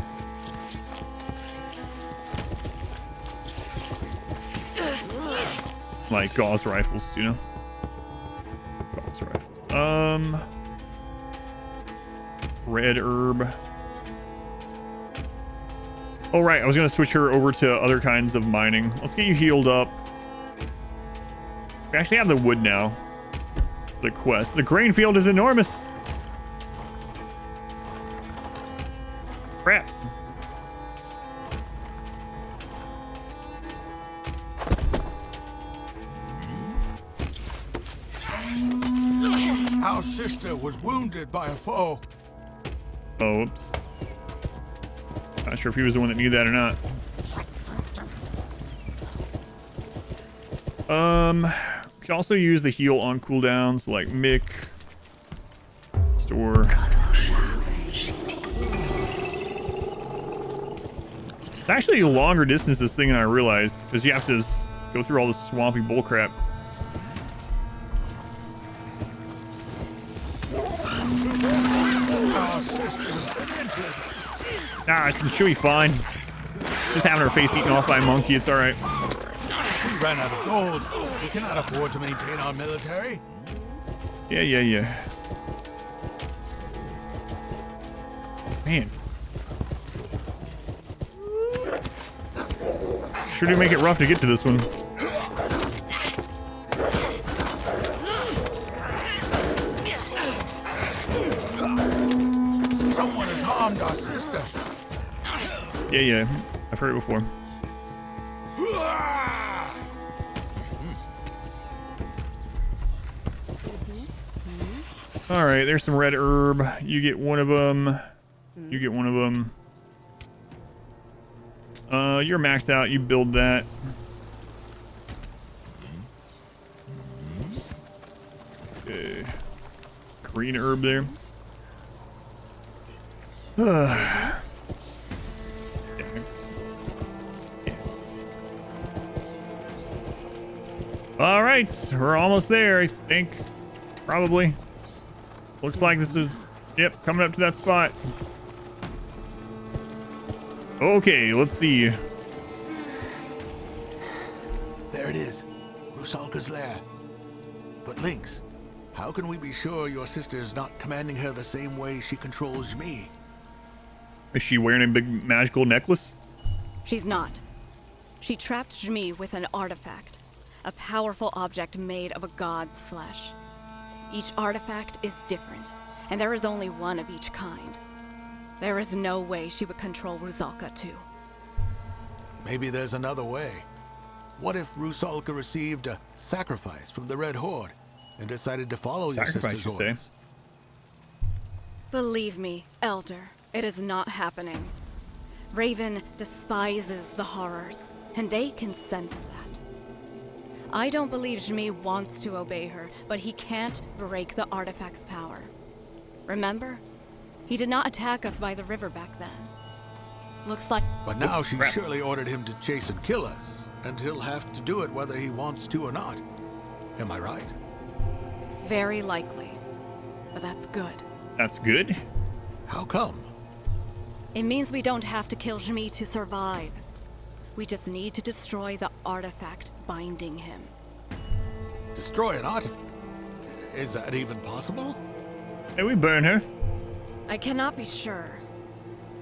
Like gauze rifles, you know? Gauze rifles. Red herb. Oh, right. I was going to switch her over to other kinds of mining. Let's get you healed up. We actually have the wood now. The quest. The grain field is enormous. Crap. Our sister was wounded by a foe. Oh, whoops. Not sure if he was the one that knew that or not. We can also use the heal on cooldowns like Mick. Store. It's actually a longer distance this thing than I realized because you have to go through all this swampy bullcrap. Our sister was injured. Ah, she'll be fine. Just having her face eaten off by a monkey, it's alright. We ran out of gold. We cannot afford to maintain our military. Yeah. Man. Sure do make it rough to get to this one. Someone has harmed our sister. Yeah. I've heard it before. All right, there's some red herb. You get one of them. You get one of them. You're maxed out. You build that. Okay. Green herb there. All right, we're almost there, I think. Probably. Looks like this is, yep, coming up to that spot. Okay, let's see. There it is. Rusalka's lair. But Lynx, how can we be sure your sister is not commanding her the same way she controls me? Is she wearing a big magical necklace? She's not. She trapped Jmi with an artifact, a powerful object made of a god's flesh. Each artifact is different, and there is only one of each kind. There is no way she would control Rusalka too. Maybe there's another way. What if Rusalka received a sacrifice from the Red Horde and decided to follow your sister's orders? Believe me, Elder, it is not happening. Raven despises the horrors, and they can sense that. I don't believe Jmi wants to obey her, but he can't break the artifact's power. Remember? He did not attack us by the river back then. Looks like... But now she's surely ordered him to chase and kill us, and he'll have to do it whether he wants to or not. Am I right? Very likely. But that's good. That's good? How come? It means we don't have to kill Jmi to survive. We just need to destroy the artifact binding him. Destroy an artifact? Is that even possible? Hey, we burn her. I cannot be sure,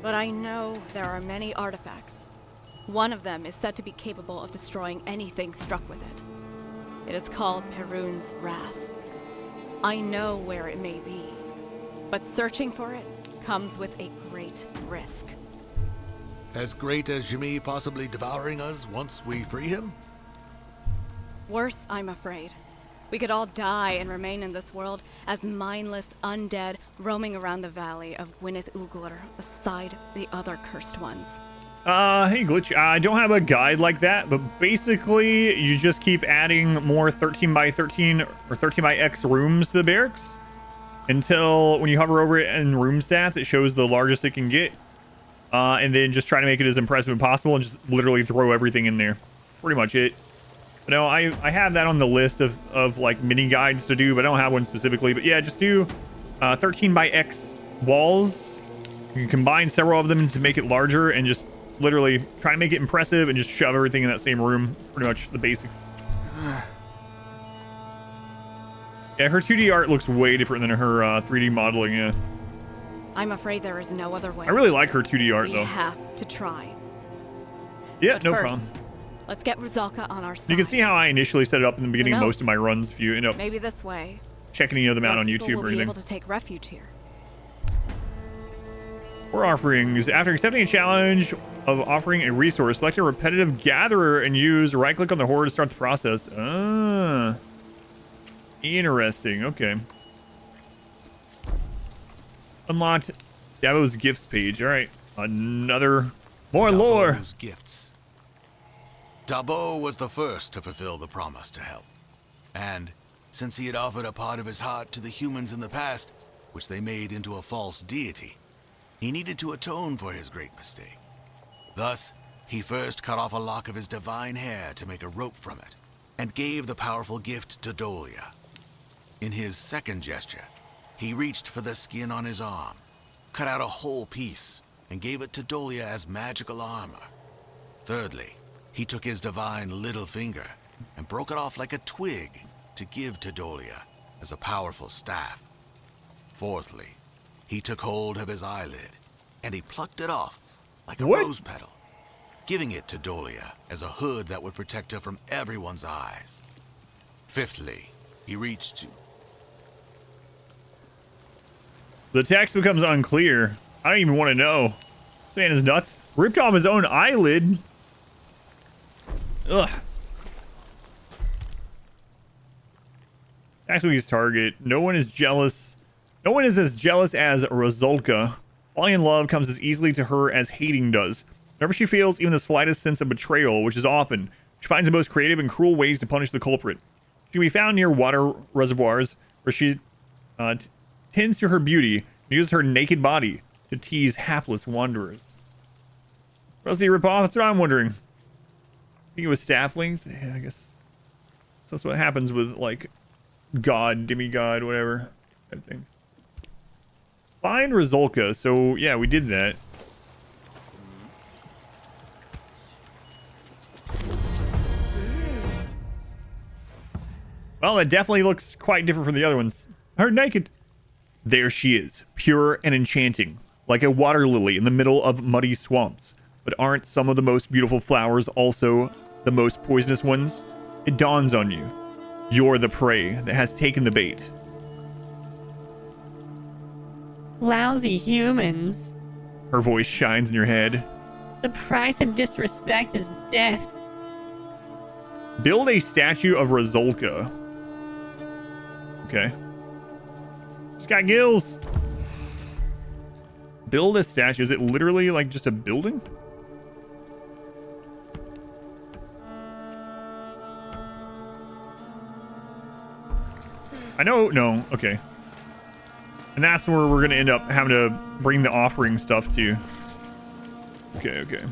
but I know there are many artifacts. One of them is said to be capable of destroying anything struck with it. It is called Perun's Wrath. I know where it may be, but searching for it comes with a great risk. As great as Jimmy possibly devouring us once we free him? Worse, I'm afraid. We could all die and remain in this world as mindless undead roaming around the valley of Gwyneth Ugur beside the other cursed ones. Hey Glitch, I don't have a guide like that, but basically you just keep adding more 13 by 13 or 13 by X rooms to the barracks until when you hover over it in room stats, it shows the largest it can get. And then just try to make it as impressive as possible and just literally throw everything in there. Pretty much it. But no, I have that on the list of like mini guides to do, but I don't have one specifically. But yeah, just do 13 by X walls. You can combine several of them to make it larger and just literally try to make it impressive and just shove everything in that same room. It's pretty much the basics. Yeah, her 2D art looks way different than her 3D modeling, yeah. I'm afraid there is no other way. I really like her 2D art, though. We have to try. Yeah, But no first, problem. Let's get Rusalka on our side. You can see how I initially set it up in the beginning of knows? most of my runs if you end up Maybe this way. checking any of them out on people YouTube will or be anything. able to take refuge here. Or offerings. After accepting a challenge of offering a resource, select a repetitive gatherer and use right-click on the horror to start the process. Ah. Interesting. Okay. Unlocked Daboh's gifts page. All right. Another... More lore. Daboh's gifts. Daboh was the first to fulfill the promise to help. And since he had offered a part of his heart to the humans in the past, which they made into a false deity, he needed to atone for his great mistake. Thus, he first cut off a lock of his divine hair to make a rope from it, and gave the powerful gift to Dolia. In his second gesture, he reached for the skin on his arm, cut out a whole piece, and gave it to Dolia as magical armor. Thirdly, he took his divine little finger and broke it off like a twig to give to Dolia as a powerful staff. Fourthly, he took hold of his eyelid and he plucked it off like a rose petal, giving it to Dolia as a hood that would protect her from everyone's eyes. Fifthly, he reached to... The text becomes unclear. I don't even want to know. This man is nuts. Ripped off his own eyelid. Ugh. Axwing's target. No one is jealous. No one is as jealous as Rusalka. Falling in love comes as easily to her as hating does. Whenever she feels even the slightest sense of betrayal, which is often, she finds the most creative and cruel ways to punish the culprit. She can be found near water reservoirs where she tends to her beauty and uses her naked body to tease hapless wanderers. Rusty ripoff? That's what I'm wondering. I think it was staff length. Yeah, I guess that's what happens with like god, demigod, whatever type thing. Find Rusalka. So yeah, we did that. Well, it definitely looks quite different from the other ones. Her naked. There she is, pure and enchanting, like a water lily in the middle of muddy swamps. But aren't some of the most beautiful flowers also the most poisonous ones? It dawns on you. You're the prey that has taken the bait. Lousy humans. Her voice shines in your head. The price of disrespect is death. Build a statue of Rusalka. Okay. She's got gills. Build a statue. Is it literally like just a building? I know. No. Okay. And that's where we're going to end up having to bring the offering stuff to. Okay. Okay.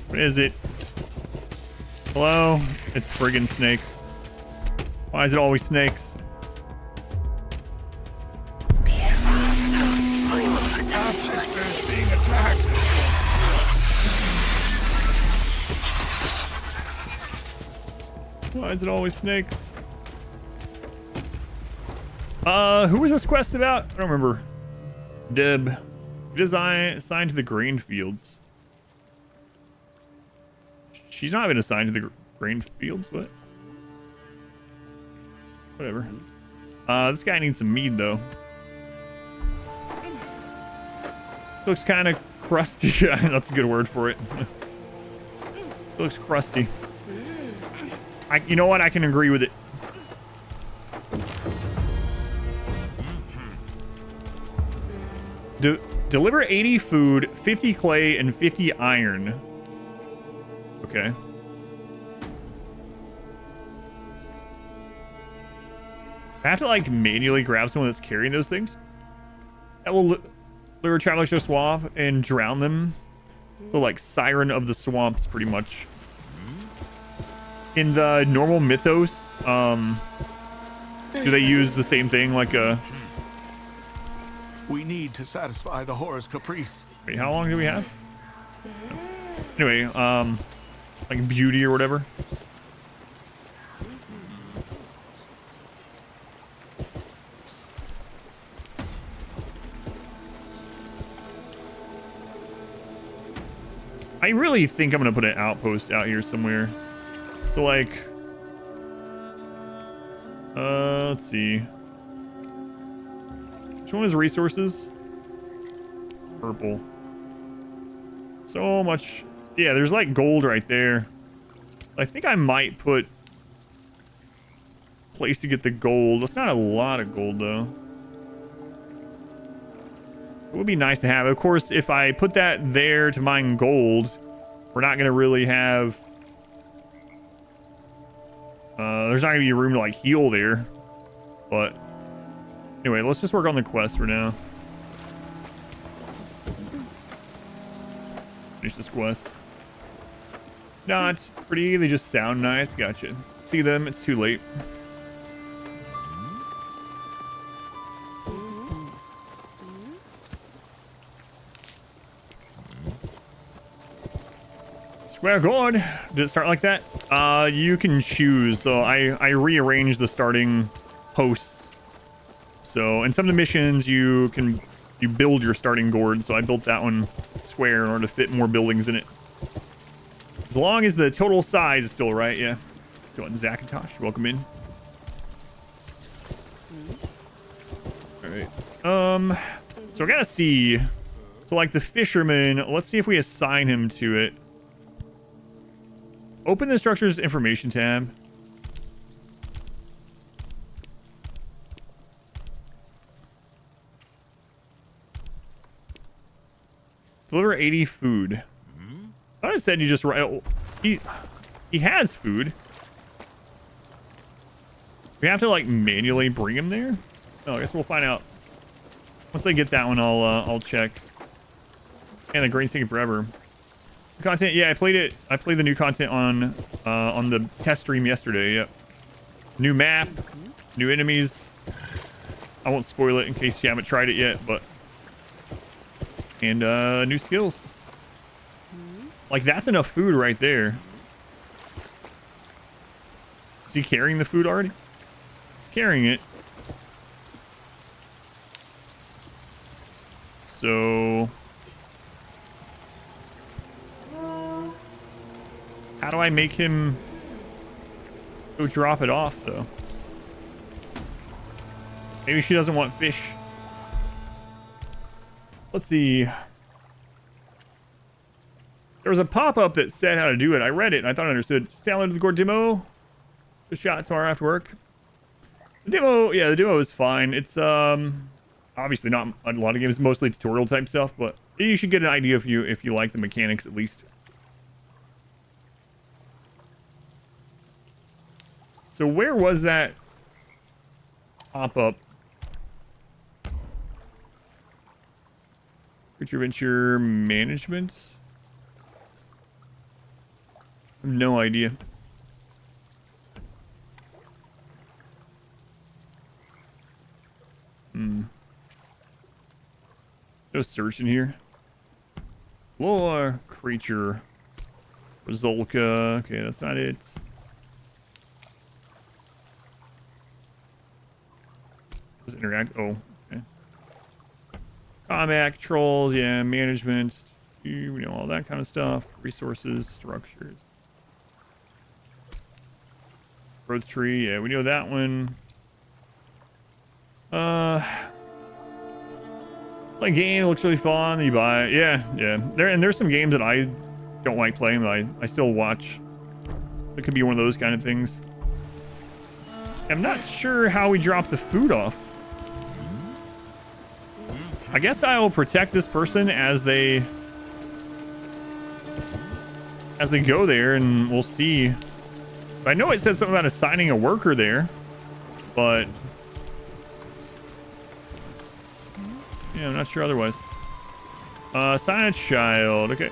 What is it? Hello? It's friggin' snakes. Why is it always snakes? Our sister is being attacked. Why is it always snakes? Who was this quest about? I don't remember. Deb. Assigned to the grain fields. She's not been assigned to the grain fields. What? Whatever. This guy needs some mead, though. Looks kind of crusty. Yeah, that's a good word for it. Looks crusty. You know what? I can agree with it. Deliver 80 food, 50 clay, and 50 iron. Okay. I have to like manually grab someone that's carrying those things. That will lure travelers to a swamp and drown them. The like siren of the swamps, pretty much. In the normal mythos, do they use the same thing, like a? We need to satisfy the horror's caprice. Wait, how long do we have? Anyway, like beauty or whatever. I really think I'm gonna put an outpost out here somewhere. So like, let's see. Which one is resources? Purple. So much. Yeah, there's like gold right there. I think I might put place to get the gold. That's not a lot of gold though. It would be nice to have. Of course, if I put that there to mine gold, we're not going to really have... there's not going to be room to, like, heal there. But, anyway, let's just work on the quest for now. Finish this quest. Not pretty, they just sound nice. Gotcha. See them, it's too late. Well, Gord, did it start like that? You can choose. So I rearranged the starting posts. So in some of the missions, you build your starting Gord. So I built that one square in order to fit more buildings in it. As long as the total size is still right, yeah. Go on, Zakatosh, welcome in. All right. So I gotta see. So like the fisherman, let's see if we assign him to it. Open the structure's information tab. Deliver 80 food. I thought it said you just write. Oh, he has food. We have to like manually bring him there. Oh, I guess we'll find out. Once I get that one, I'll check. And the grain's taking forever. Content, yeah, I played it. I played the new content on the test stream yesterday. Yep. New map, new enemies. I won't spoil it in case you haven't tried it yet, but and new skills. Like that's enough food right there. Is he carrying the food already? He's carrying it. So how do I make him go drop it off, though? Maybe she doesn't want fish. Let's see. There was a pop-up that said how to do it. I read it, and I thought I understood. Downloaded the Gord demo. The shot tomorrow after work. The demo, yeah, the demo is fine. It's, obviously not a lot of games, mostly tutorial type stuff, but you should get an idea if you like the mechanics, at least. So where was that pop-up? Creature Venture Management? I have no idea. No search in here. Lore, Creature Rusalka. Okay, that's not it. Does it interact? Oh, okay. Combat controls, yeah, management, you know, all that kind of stuff. Resources, structures. Growth tree, yeah, we know that one. Like game, it looks really fun. You buy it. Yeah. There's some games that I don't like playing, but I still watch. It could be one of those kind of things. I'm not sure how we drop the food off. I guess I will protect this person as they go there, and we'll see. I know it said something about assigning a worker there, but yeah, I'm not sure otherwise. Assign a child. Okay.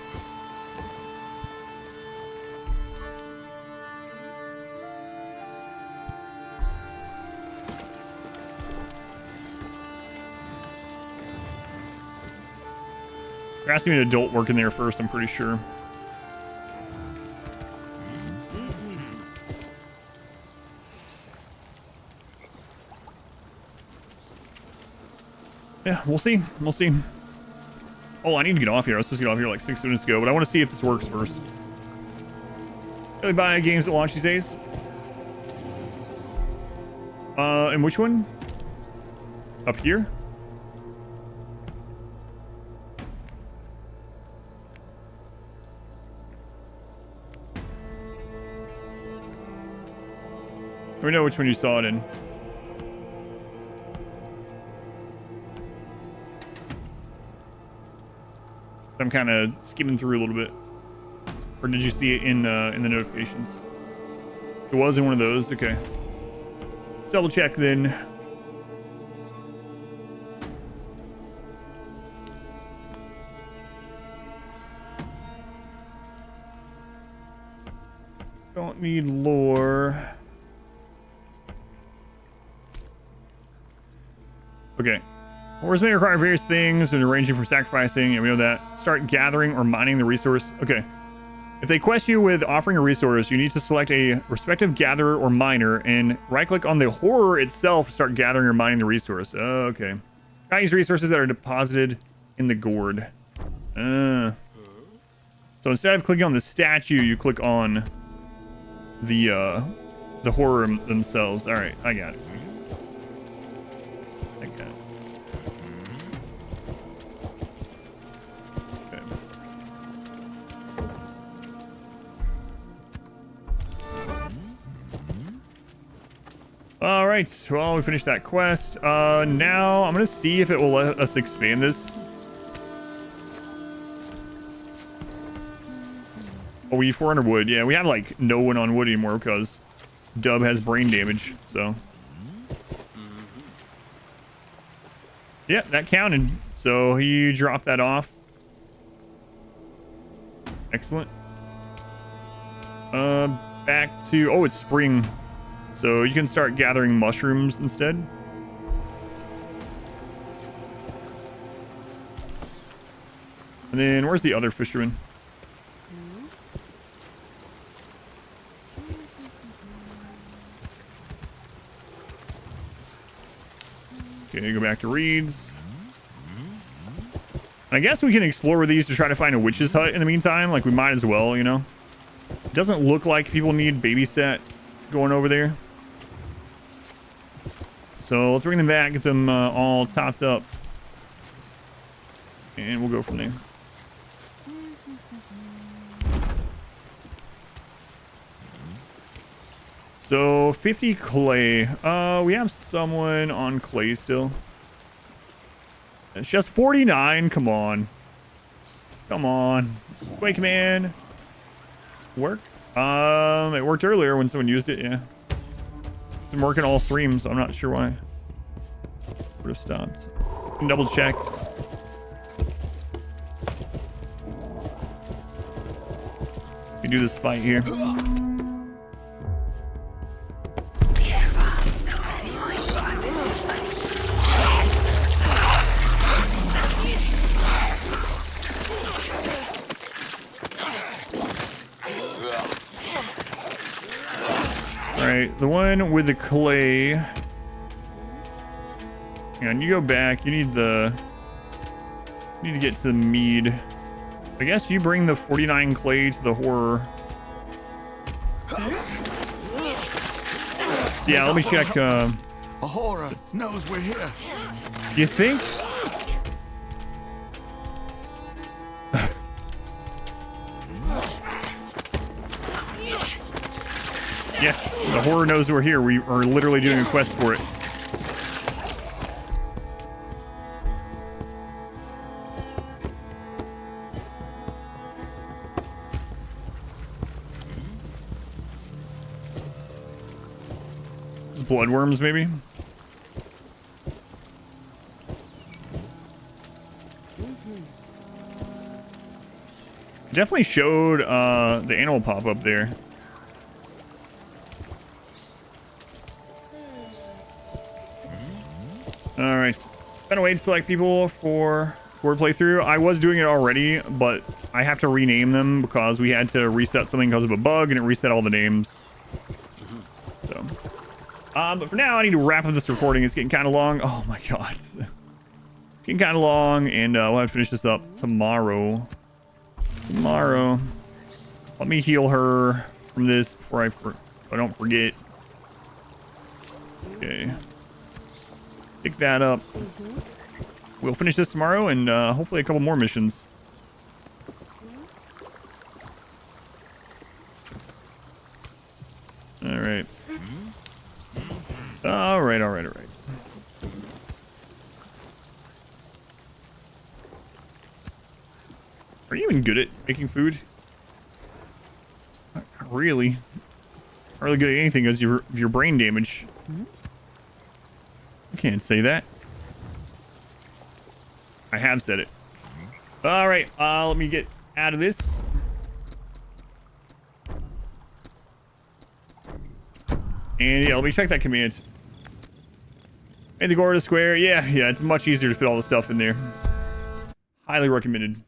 There has to be an adult working there first, I'm pretty sure. Yeah, we'll see. We'll see. Oh, I need to get off here. I was supposed to get off here like 6 minutes ago, but I want to see if this works first. Really buy games at launch these days? And which one? Up here? We know which one you saw it in. I'm kind of skimming through a little bit. Or did you see it in the notifications? It was in one of those. Okay. Let's double check then. Don't need lore. Okay. Wars may require various things, and ranging from sacrificing, and we know that. Start gathering or mining the resource. Okay. If they quest you with offering a resource, you need to select a respective gatherer or miner, and right-click on the horror itself to start gathering or mining the resource. Oh, okay. Can't use resources that are deposited in the Gord. So instead of clicking on the statue, you click on the horror themselves. All right, I got it. All right, well, we finished that quest. Now I'm gonna see if it will let us expand this. Oh, we need 400 wood. Yeah, we have like no one on wood anymore because Dub has brain damage. So yeah, that counted. So he dropped that off. Excellent. Back to, oh, it's spring. So you can start gathering mushrooms instead. And then where's the other fisherman? Okay, go back to Reeds. I guess we can explore these to try to find a witch's hut in the meantime. Like, we might as well, you know. It doesn't look like people need babysat going over there. So let's bring them back, get them all topped up. And we'll go from there. So 50 clay. We have someone on clay still. It's just 49. Come on. Come on. Quake man. Work? It worked earlier when someone used it, yeah. It's been working all streams, so I'm not sure why. Would have stopped. Double check. We do this fight here. Alright, the one with the clay. Hang on, you go back. You need to get to the mead. I guess you bring the 49 clay to the horror. Yeah, let me check Ahura knows we're here. You think? Yes, the horror knows we're here. We are literally doing a quest for it. This is bloodworms, maybe? Definitely showed the animal pop up there. All right, gonna wait to select people for Gord playthrough. I was doing it already, but I have to rename them because we had to reset something because of a bug, and it reset all the names. So, but for now, I need to wrap up this recording. It's getting kind of long. Oh my god, it's getting kind of long, and we'll have to finish this up tomorrow. Let me heal her from this before I don't forget. Okay. Pick that up. We'll finish this tomorrow and hopefully a couple more missions. All right. All right. Are you even good at making food? Not really. Not really good at anything because of your brain damage. I can't say that. I have said it. All right, let me get out of this. And yeah, let me check that command. Made the Gord a square. Yeah, it's much easier to fit all the stuff in there. Highly recommended.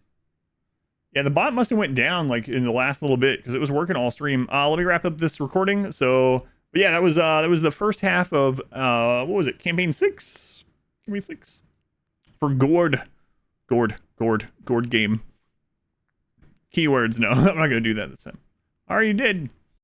Yeah, the bot must have went down like in the last little bit because it was working all stream. Let me wrap up this recording. So, but yeah, that was the first half of what was it? Campaign 6? Campaign 6 for Gord game. Keywords. No, I'm not gonna do that this time. I already did.